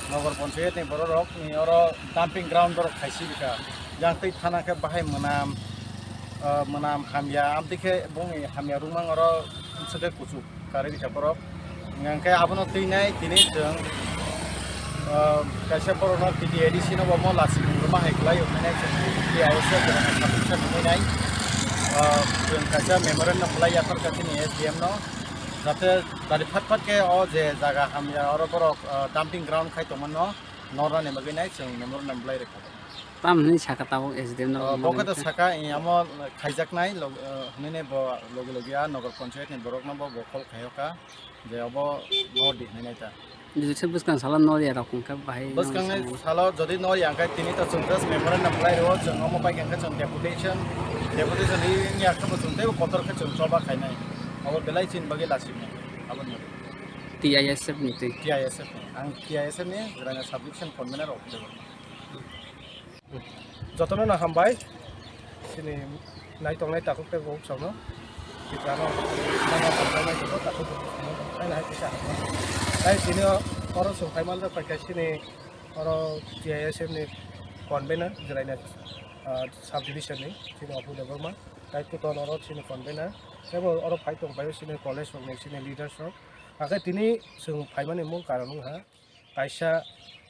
नगर पंचायत नि बररक नि और डम्पिंग ग्राउंड बरक खाइसी बिका जहाँ तै थाना के बाहाय मनाम हामिया आमतिखे बंग हामिया रुमां और सदे कुचु कारे बिका बरक ngangkai abono teinai tini जों kaisa borono tidi edisi no bomo lasi rumah heklai umene di ayese dengan kapten menai जों kaisa memorandum mulai yakor katini SDM no जाते dari फट के ओ जे जागा हामिया और बरक डम्पिंग ग्राउंड खाइ तमनो नरा ने बगैनाय जों मेमोरेन्डाम ब्लाइ रेखा
तामनि साका ताबो एसडीएम न
बके त साका यामो खाइजाकनाय हनेने ब लगे लगिया नगर पंचायत नि बरक न ब बखल खायका जे अब नदि हनेता
जुसे बुसकां साला नरिया रखुंका बाहाय
बुसकांनाय साला जदि नरि आंखाय तिनि त जों जस्ट मेमोरेन्डाम ब्लाइ रो जों अमो बाय गंका जों डेपुटेशन नि आखा जों ते कतर के जों चबा खायनाय अब बेलाय चिन बगे लासिनाय अब
TISF नि
TISF आं TISF नि ग्राना साबमिशन कन्वेनर अफ देबो जतन ना हामबाय सिनि नाय तंनाय ताकुते गौ सावनो बिदानो नामा तंनाय तो ताकुते नाय नाय पिसा आइ सिनि और संखायमाल दा पाइकासिनि और TISF नि कन्वेनर ग्राना साब डिविजन नि सिनि अफ देबोमा दायित्व तो और सिनि कन्वेनर एबो और फाइट दं बाय सिनि कलेज अफ सिनि लिडार्स आगे तिनी जों फाइमानि मूल कारण हा कायसा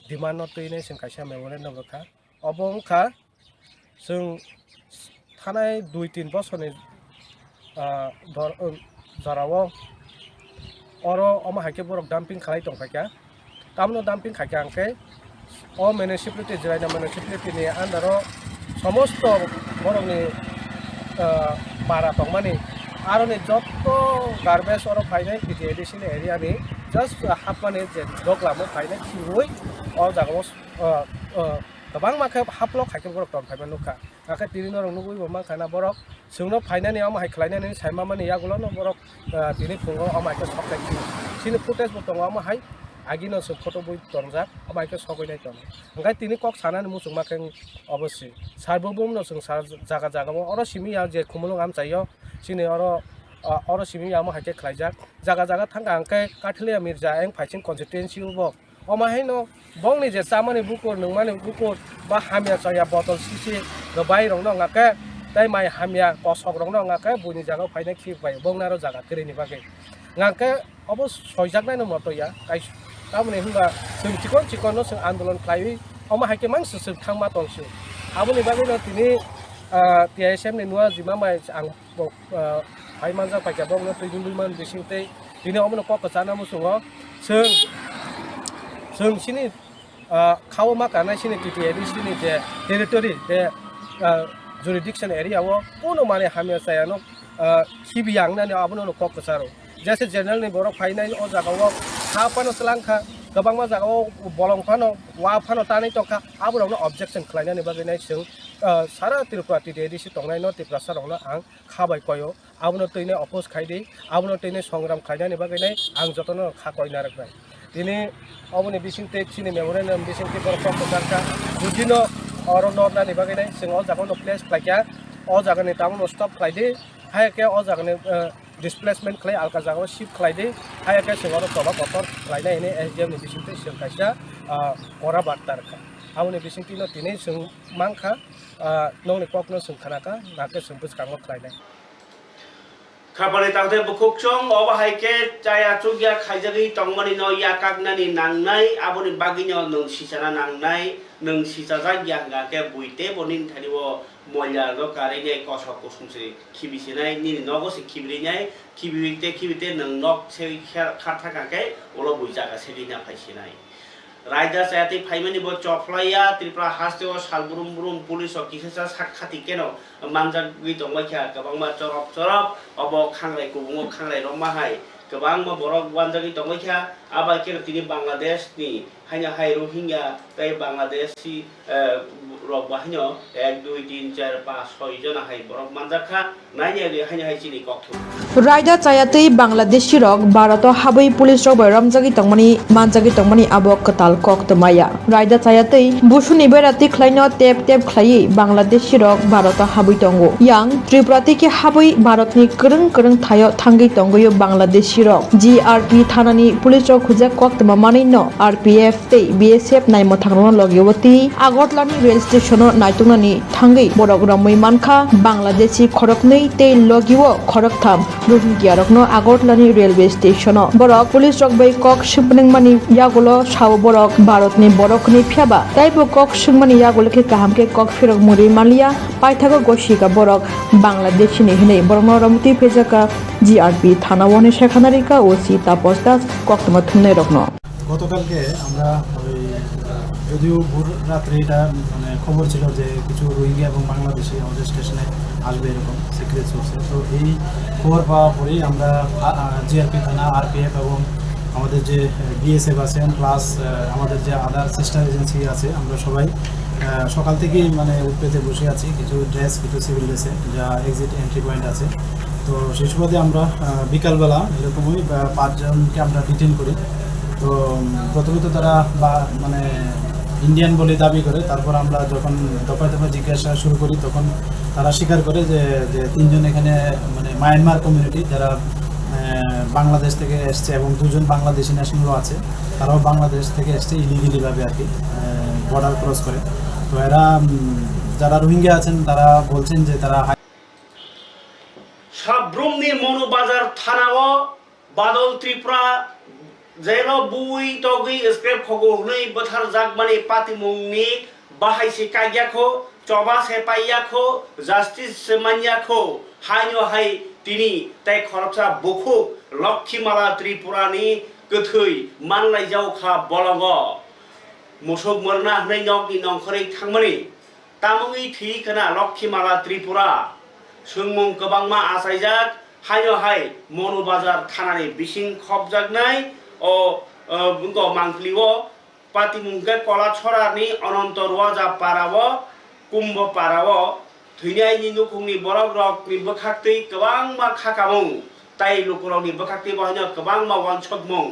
डिमान्ड तैने जों कायसा मेमोरेन्डाम रखा अबंखा जों थानाय 2-3 बছरनि जराव और अमा हाके बरक डाम्पिं खालाय दंफायका तामनो डाम्पिं खायका आंके अ म्युनिसिपालिटी जिरायना म्युनिसिपालिटी नि आन्डार समस्त बरकनि बारा दंमानि आरो नै जत्त गार्बेज और फाइनाय पिटि एडिसन एरिया नि जस्ट हाफमाने जे दगलामो फाइनाय थिवै अ जागाव गोबां माखा हाफल खायके बरक दं फाइमान नुखा आखा तिरिनो रंनुगुइ मा खाना बरक जोंनो फाइनानि अमा हाय खलायनानै साइमा माने यागुलनो बरक दिनै फुङो अमा हायके सप्लाय सिनि फुटेज बतङ अमा हाय आगिनो सो फटो बय दंजा अमा हायके सगयनाय दं ओंखाय तिनि कक सानानि मुसुं माखै अबश्य सारबोबुमनो जों जागा जागाव अर सिमिया जे खुमुलुं आम जायो सिनि और सिमिया अमा हायके खलायजा जागा जागा थांगा आंके काठलिया मिर्जा एं फाइसिं कन्स्टिट्युएन्सि उबो अमाहायनो बंनि जे चामानि बुकुर नंमानि बुकुर बा हामिया चाया बटल सिसि गबाय रंनो ngaके ताइ माइ हामिया कसक रंनो ngaके बुनि जागा फाइना खिबाय बंनारो जागा करेनि बागे ngaके अब सयजाकनाय नमतया काइ तामने हुंगा जों चिकन जों आन्दोलन खालाय अमा हायके मांसो जों थांमा दंसो आबुनि बागैनो तिनि TISF नि नुवा जिमा माइ आं फाइमानजा फाइका बंनो तैदुलुमान बिसिंते दिनै अमनो कक जाना मुसुङो जों सिनि खाव मा कानाय सिनि TTAB सिनि जे टेरिटरि जे जुरिडिक्शन एरिया वो कोनो माने हामिया सायानो खिबियांगनानि आबनो कक जारो जैसे जनरल नि बरक फाइनाय अ जागाव हाफानो सलांखा गोबां मा जागाव बलंफानो वाफानो तानै तका आबुरावनो ऑब्जेक्शन खालायनानै बागैनाय जों सारा त्रिपुरा TTADC तंनाय न त्रिपुरा सारावनो आं खाबाय कयो आबुनो तैने अपोज खायदि आबुनो तैने संग्राम खायनानै बागैनाय आं जतनो खाकयना रखबाय दिनै अबुनि बिसिंते सिनि मेमोरेन्डाम बिसिंते बरक सरकारका जुदिनो और नरनानि बागैनाय जों अ जागावनो प्लेस खायका अ जागानि तामनो स्टप खायदि हायके अ जागानि डिसप्लेसमेन्ट खालाय आलका जागाव शिफ्ट खालायदि हायके जों प्रभाब बतर खालायनायनि SDM नि बिसिंते जों कायसा करा बार्तारखा आबुनि बिसिंतिनो दिनै जों मांखा नौनि ककनो जों खानाका नाके जों बुसकांगो खालायनाय
खाबानि तांते बुकुकसं अबा हायके चाया चुगिया खायजागै तंमानि न याकागनानि नांनाय आबुनि बागिनो नों सिसाना नांनाय नों सिसाजा यागाके बुइते बनिन थानिबो मल्या नो कारेने कसक कुसुमसे खिबिसिनाय निनि नगोसे खिबिते नों नक से खाथाकाके ओलो बुइजागा सेगिना फाइसिनाय रायदा सायाति फाइमानि बो चफ्लाया त्रिपुरा हास्तेव सालबुरुम बुरुम पुलिस किसेसा साखाति केनो मानजा गि दंबायखा गोबांमा चरप अब खांराय कुबुङो खांराय रमाहाय गोबांमा बरक वानजागि दंबायखा आबा केनो तिनि बांलादेश नि हायना हाय रोहिंग्या ताइ बांलादेशी rok bahino 1 2 3 4 5 6 jona hai borok manjakha naini ali haini hai chini kok thu
রায়দা চায়াতৈ বাংলাদেশি রক ভারত হাবৈ পুলিশ রক bai ramjagi tongmani manjagi tongmani abo katal kok tmaya রায়দা চায়াতৈ বুসুনি বেরাতি খ্লাইনো টেপ টেপ খ্লাই বাংলাদেশি রক ভারত হাবৈ tongo yang ত্রিপুরা থেকে হাবৈ ভারতনি করং করং থায়ো থাঙ্গৈ tongyo বাংলাদেশি রক GRP থানানি পুলিশ রক খুজা kok tmamani no RPF tei BSF naimo thangno logiwati আগরতলানি রেল স্টেশন নাইতংনানি থাঙ্গৈ বরক রমৈ মানখা Bangladeshi খরকनै tei logiwo খরকথাম Rohingya rokno Agartalani railway station borok police rok bai kok sungmani yagulo saw borok Bharatni borokni phiaba taibo kok sungmani yagulo ke kahamke kok phirok muri malia paithago goshika borok Bangladeshi ni hinei borno ramti phejaka GRP থানা ওয়ানে শেখানারিকা ও সীতা পস্তাস কক্তমা থুনে রকনো
গতকালকে আমরা ওই যদিও ভোর রাত্রে এটা মানে খবর ছিল যে কিছু রোহিঙ্গা এবং বাংলাদেশি আমাদের স্টেশনে আসবে এরকম সিক্রেট সোর্সে তো এই খবর পাওয়ার পরেই আমরা জিআরপি থানা আরপিএফ এবং আমাদের যে বিএসএফ আছেন প্লাস আমাদের যে আদার সিস্টার এজেন্সি আছে আমরা সবাই সকাল থেকেই মানে উৎপেতে বসে আছি কিছু ড্রেস কিছু সিভিল ড্রেসে যা এক্সিট এন্ট্রি পয়েন্ট আছে তো সেই সুবাদে আমরা বিকালবেলা এরকমই 5 জনকে আমরা ডিটেইন করি তো প্রথমে তো তারা মানে ইন্ডিয়ান বলে দাবি করে তারপর আমরা যখন দফায় দফায় জিজ্ঞাসা শুরু করি তখন তারা স্বীকার করে যে 3 জন এখানে মানে মায়ানমার কমিউনিটি যারা বাংলাদেশ থেকে এসছে এবং 2 জন বাংলাদেশি ন্যাশনালও আছে তারাও বাংলাদেশ থেকে এসছে ইলিগালিভাবে আর কি বর্ডার ক্রস করে তো এরা যারা রোহিঙ্গা আছেন তারা বলছেন যে তারা
সাব্রুমনি মনুবাজার থানাও বাদল ত্রিপুরা জেলো বুই তগি স্ক্রেপ খগো হनै বথার জাগমানি পাতিমুংনি বাহাইসি কাইয়াখো চবাসে পাইয়াখো জাস্টিস মানিয়াখো হাইনো হাই তিনি তাই খরচা বখু লক্ষ্মীমালা ত্রিপুরানি গথৈ মানলাই जावखा বলঙ্গ মোসক মরনা হनै নকনি নংখरै थांमानि तामुङै थि खोना लक्ष्मीमाला त्रिपुरा सोंमुं गोबांमा आसायजाक हायनो हाय मनुबाजार थानानि बिसिं खबजागनाय ओ बुंगो मांक्लिओ पातिमुंगे कलाछरानि अनंत रुवाजा पारावो कुम्भ पारावो थैनायनि नुखुंनि बरक रकनि बखाक्तै गोबांमा खाखामुं ताइ लुकुरावनि बखाक्तै बाहायनो गोबांमा वानसकमुं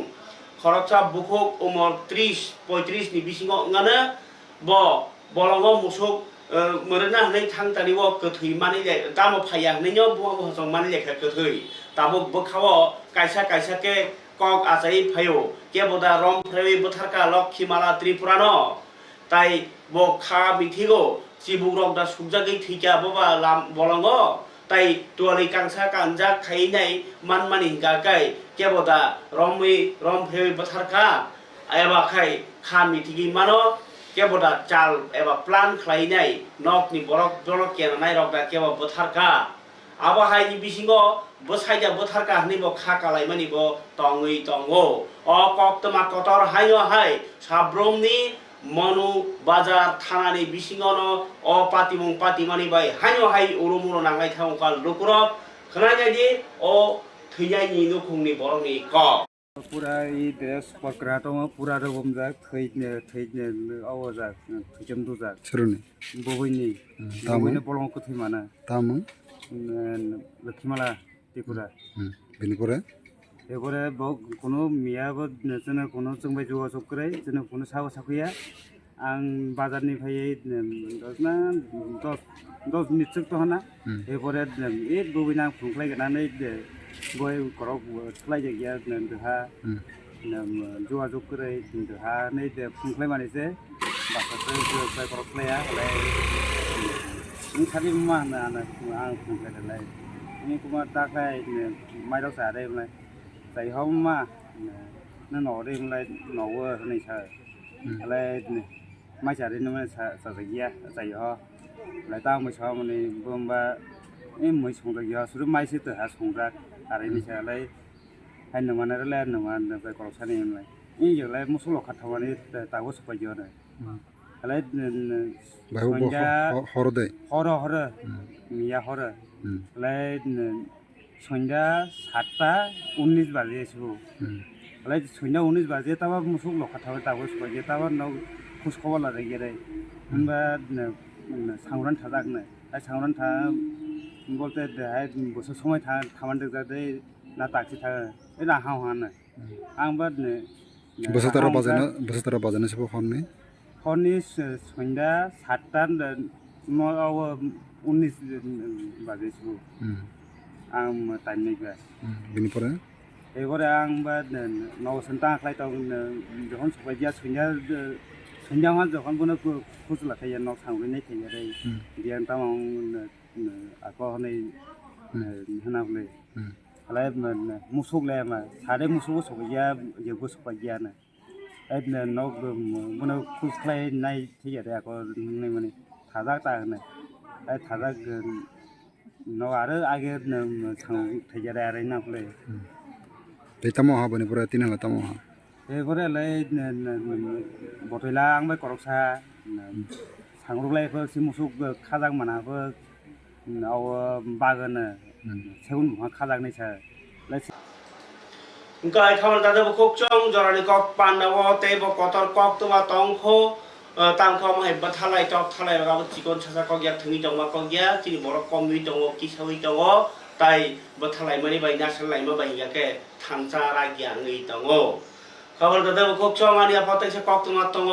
खरचा बुखुक उमर 30-35 नि बिसिङाव ओंगानो बलंग मुसुक मरना हनै थांतानिबो गोथै मानि दामो फाया हनैनो बुहाबो मानि लेखा गोथै ताबो बखावो कायसा कायसाके कक आजाई फायो केबोदा रम फ्रेवि बोथारका लक्ष्मीमाला त्रिपुरानो ताई बो खा मिथिगो चिबुरक दा सुगजागै थैका बबा लाम बलंग ताई तुवालि कांसा कांजा खाइनाय मानमानि गागाय केबोदा रम फ्रेवि बोथारका एबा खाय खा मिथिगि मानो केबोदा चाल एबा प्लान खालायनाय नकनि बरक बरक केनाय रकदा केबो बोथारका आबाहायनि बिसिङो बसायदा बोथारका हनैबो खाकालायमानिबो तङै तंगो अ कक्तमा कतर हायो हाय साब्रमनि मनु बाजार थानानि बिसिङनो अ पातिमुं पातिमानि बाय हायो हाय उरुमुरो नांगाय थांका लुकुरब खोनायदि अ थैनायनि नुखुंनि बरकनि क
पूरा ये ड्रेस पकड़ा तो पूरा रबम जा थैने आवाजा थैजम दुजा
सोरनि
बबैनि बबैनि बलंग को थैमाना
तामुं
लक्ष्मीमाला त्रिपुरा
बेनिफ्राय
एबारे कोनो मियाबो जोंनो कोनो जोंबाय जगाजग करे जोंनो कोनो सावा साखैया आं बाजारनिफ्राय 10 मिनिटसो दहना एबारे ए बबैना खुंख्लायगनानै गय करक थलायजे गया नहा जगाजग करे नहा नै खुंख्लाय मानिसे बासासे गय करक थलाया नों खालि मा होनो आं खुंख्लायलाय ini kuma takai mai đâu xả đây này tại hôm mà nó nổ đây lại nổ này sợ lại mai xả đây nó sợ sợ gì à tại họ lại tao mới sợ mà này bơm ba em mới xuống được giờ số mai sẽ tự hạ xuống ra à đây này sợ lại hay nó mà nó lên nó mà phải còn sao này này ini giờ lại một số lộc khát thằng này tao có sụp giờ này lại
হর দে
হর মিয়া হর lại সন্ধ্যা 7টা 19 বাজে এসব lại সন্ধ্যা 19 বাজে তারপর মুসুক লক্ষা থাকবে তারপর সবাই তারপর খোঁজ খবর লাগে होनबा सांग्रां थाजागनो सांग्रां था বলতে বছর সময় থামানতে যাতে না তাকসি থাকে এই না হাও হানো आंबा
बोसोरथारा बाजानो सबो हरनि
हरनि सन्ध्या 7टा 19 बाजे सबो आं टाइम नायबा
बिनिफ्राय
एबारे आंबा नवसन्ता आख्लायताव जखन सबायदिया सन्ध्या मा जखन बनो खुसला थायो न सांग्रिनाय थायो रे बियान तामाव आको हनै होनाबले Alay musuk le ma sare musuk sobiya je bus pagiya na et no bono kusklai nai thiya re ko nei mani thajak ta na ai thajak no aro age sang thiya re are na ple
tamo ha bani pura tinala tamo ha
e pore le botila ang bai koroksa sangrulai ko si musuk khajak mana ko au bagan 세운 뭐 카닥네 차
Ngkai khaman ta de khok chong jorani kok pandawo te bo kotor kok tuma tongkho tam khom hai bathalai tok thalai ga chikon chasa kok ya thingi tong ma kok ya chini borok kommi tong ki sawi tong tai bathalai mani bai na salai ma bai ya ke thangcha ra gya ngi tong khabar ta de khok chong ani apotek se kok tuma tong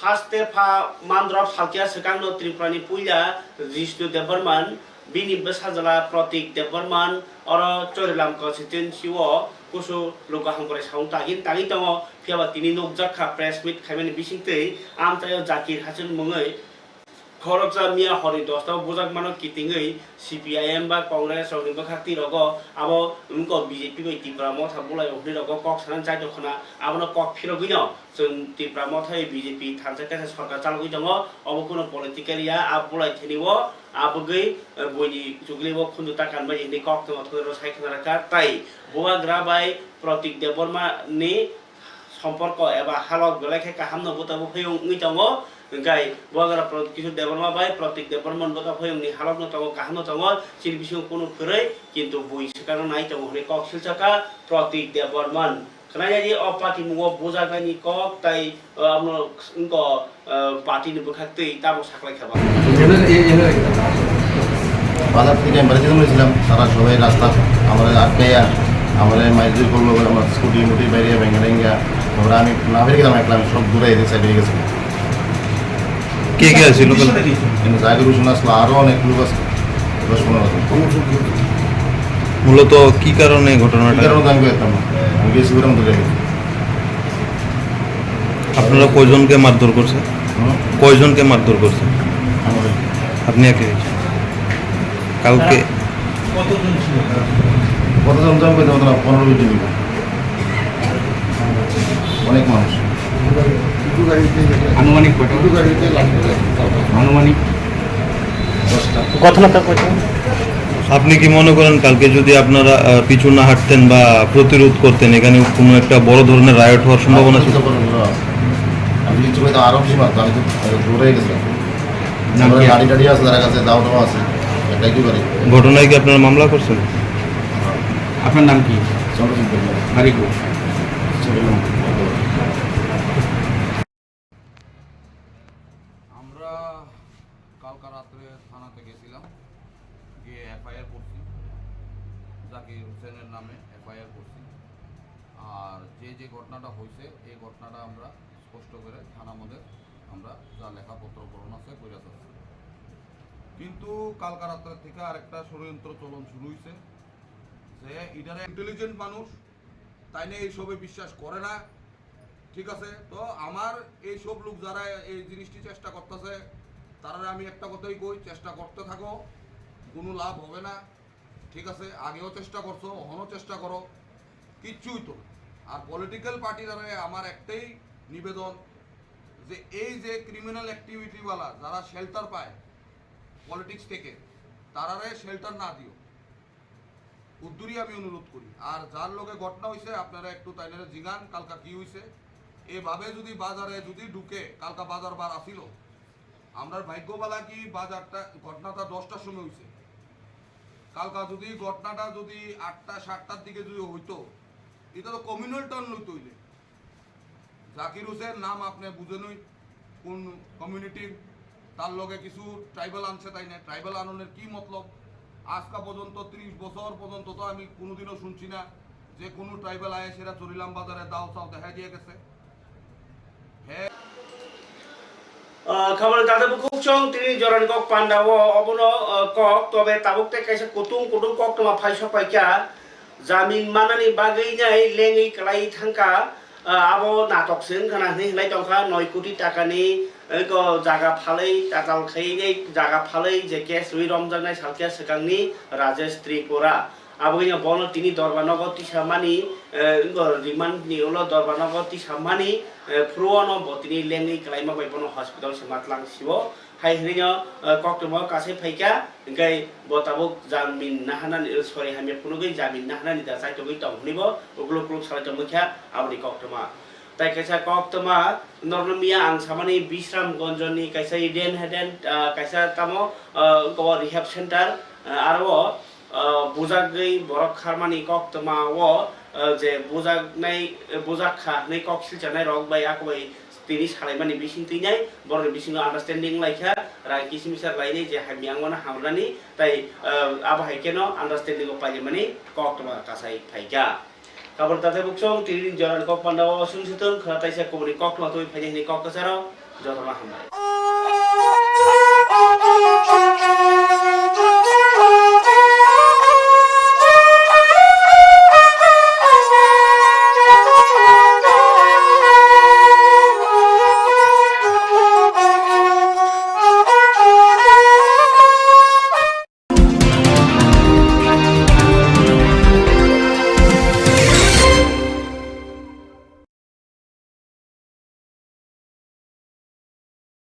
haste pha mandrop salkia sekang no triprani puya Vishnu Devarman bini besajala Pratik Devarman oro Chorilam constituency wo kusu loka hangkore saung tagin tagi tongo phiaba tini nokjakha press meet khaimani bisingtei amtayo Zakir Hasan mungai khorokja mia hori dosta bujak mano kitingei CPIM ba Congress rok ni bakhati rogo abo umko BJP bai tipra motha bulai okni rogo kok sanan jai dokhna abono kok phirogino जों tipra mothai BJP thanjak kaisa sarkar chalogui tongo abo kono political ya abulai theniwo abogei boini jugleibo khunduta kanbai ini kok tong thoro saikna raka tai boa grabai Pratik Devarma ni সম্পর্ক এবা Hulk গলাইখে কাহামনো বতাবো ফয়ং নি tongo Ngkai boagara Pratik Devarma bai Pratik Devarman bota phayong ni halok no tongo kahno tongo chini bising kono phurei kintu boi sekano nai tongo hore kok silchaka Pratik Devarman kana jadi opati mungo bojaga ni kok tai amno ngko party ni bukhaktei tabo saklai khaba
বাজার থেকে আমি বাড়িতে বলেছিলাম তারা সবাই রাস্তা আমরা আটকাইয়া আমাদের মাইজুর করলো আমার স্কুটি মুটি বাইরে ভেঙে ভেঙে ওরা আমি না বেরিয়ে গেলাম একলা আমি সব দূরে এদিকে সাইডে গেছি
কে কে আছে লোকাল
কিন্তু জায়গার শুনে আসলো আরও অনেক লোক আছে 10-15
মূলত কি কারণে ঘটনাটা
কারণ আমি করতাম আমি গেছি করে মতো গেছি
আপনারা কয়জনকে মারধর করছে কয়জনকে মারধর করছে আপনি একে কালকে
কতজন জাম করতে হতো না 15-20 জন অনেক মানুষ
আনুমানিক আনুমানিক
10টা
কথাবার্তা কইছেন
আপনি কি মনে করেন কালকে যদি আপনারা পিছু না হাঁটতেন বা প্রতিরোধ করতেন এখানে কোনো একটা বড় ধরনের রায়ট হওয়ার সম্ভাবনা ছিল
আমি কিছু হয়তো আরও বেশি মারতাম আমি তো দূরে গেছিলাম গাড়ি টাড়ি আছে তার কাছে দাও দাও আছে এটাই কি করে
ঘটনায় কি আপনারা মামলা করছেন
আপনার নাম কি
চন্দ্রজিৎ
বাড়ি কো
আমরা কালকা রাত্রে থানাতে গেছিলাম গিয়ে এফআইআর করছি জাকির হোসেনের নামে এফআইআর করছি আর যে ঘটনাটা হয়েছে এই ঘটনাটা আমরা স্পষ্ট করে থানা মধ্যে আমরা যা লেখাপত্র করণ আছে করে যাচ্ছি কিন্তু কালকা রাত্রের থেকে আরেকটা ষড়যন্ত্র চলন শুরু হয়েছে যে ইটারে ইন্টেলিজেন্ট মানুষ তাই নিয়ে এইসবে বিশ্বাস করে না ঠিক আছে তো আমার এই সব লোক যারা এই জিনিসটি চেষ্টা করতেছে তারা আমি একটা কথাই কই চেষ্টা করতে থাকো কোনো লাভ হবে না ঠিক আছে আগেও চেষ্টা করছো এখনও চেষ্টা করো কিচ্ছুই তো আর পলিটিক্যাল পার্টিরা আমার একটাই নিবেদন যে এই যে ক্রিমিনাল অ্যাক্টিভিটিওয়ালা যারা শেল্টার পায় পলিটিক্স থেকে তারারে শেল্টার না দিও উদ্দুরি আমি অনুরোধ করি আর যার লোকে ঘটনা হয়েছে আপনারা একটু তাইনারে জিগান কালকা কি হয়েছে এভাবে যদি বাজারে যদি ঢুকে কালকা বাজার বার আসিল আমরা ভাগ্যবালা কি বাজারটা ঘটনাটা 10টার সময় হয়েছে কালকা যদি ঘটনাটা যদি 8টা-7টার দিকে যদি হইতো এটা তো কমিউনাল টার্ন লইতে হইলে জাকির হোসেন নাম আপনি বুঝেনই
কোন কমিউনিটির তার লগে কিছু ট্রাইবাল আনছে তাই না, ট্রাইবাল আননের কি মতলব? আজকা পর্যন্ত 30 বছর পর্যন্ত তো আমি কোনোদিনও শুনছি না যে কোনো ট্রাইবাল আয়ে সেরা চরিলাম বাজারে দাও চাও দেখা দিয়ে গেছে। হ্যাঁ
খাবার দাদা বুকুক চং তিনি জরানি কক পান্ডাও অবন কক তবে তাবুকতে কাইসা কুতুম কক তোমা ফাইসা পাইকা জামিন মানানি বাগै নাই লেङै क्लाइ थांखा आबो नाटक सिं खाना नि लाई तंखा 9 कोटी टाकानि को जागा फालै ताताल खैनै जागा फालै जे केस रुइ रमजांनाय सालकिया सकांनि राजेश त्रिपुरा आबो या बन तिनि दरबानगो तिसामानि रिमान्ड नि उलो दरबानगो तिसामानि फ्रुअनो बतिनि लेङै क्लाइमा बायबनो हस्पिटाल समातलां सिबो हाय हरिनो कक्टमा कासे फैका गै बताबो जामिन नाहाना सरि हामे फुनुगै जामिन नाहाना नि दा साइतगै तंहनिबो उग्लो क्लुक सालाय तंखा आबनि कक्टमा ताइ कैसा कक्टमा नरनमिया आं सामानि बिश्राम गंजनि कैसा इडेन हेडेन कैसा तामो को रिहेब सेन्टर आरो बुजागै बरक खारमानि कक्टमा वो जे बुजागनाय बुजाखा नै कक्सिल जानाय रक बाय आकबाय তিনি সালাইমানি বিসিং তিনাই বড় বিসিং আন্ডারস্ট্যান্ডিং লাইখা রা কিসমিসার লাইনে যে হামিয়াংমানা হামরানি তাই আবাহাই কেন আন্ডারস্ট্যান্ডিং পাইলে মানে কক্তমা কাসাই ফাইকা কাবর তাতে বুকসং তিরিন জরান কক পান্ডাও সুনসিতন খরাতাইসা কবনি কক্তমা তুই ফাইনি কক কাসারাও যতনা হামরাই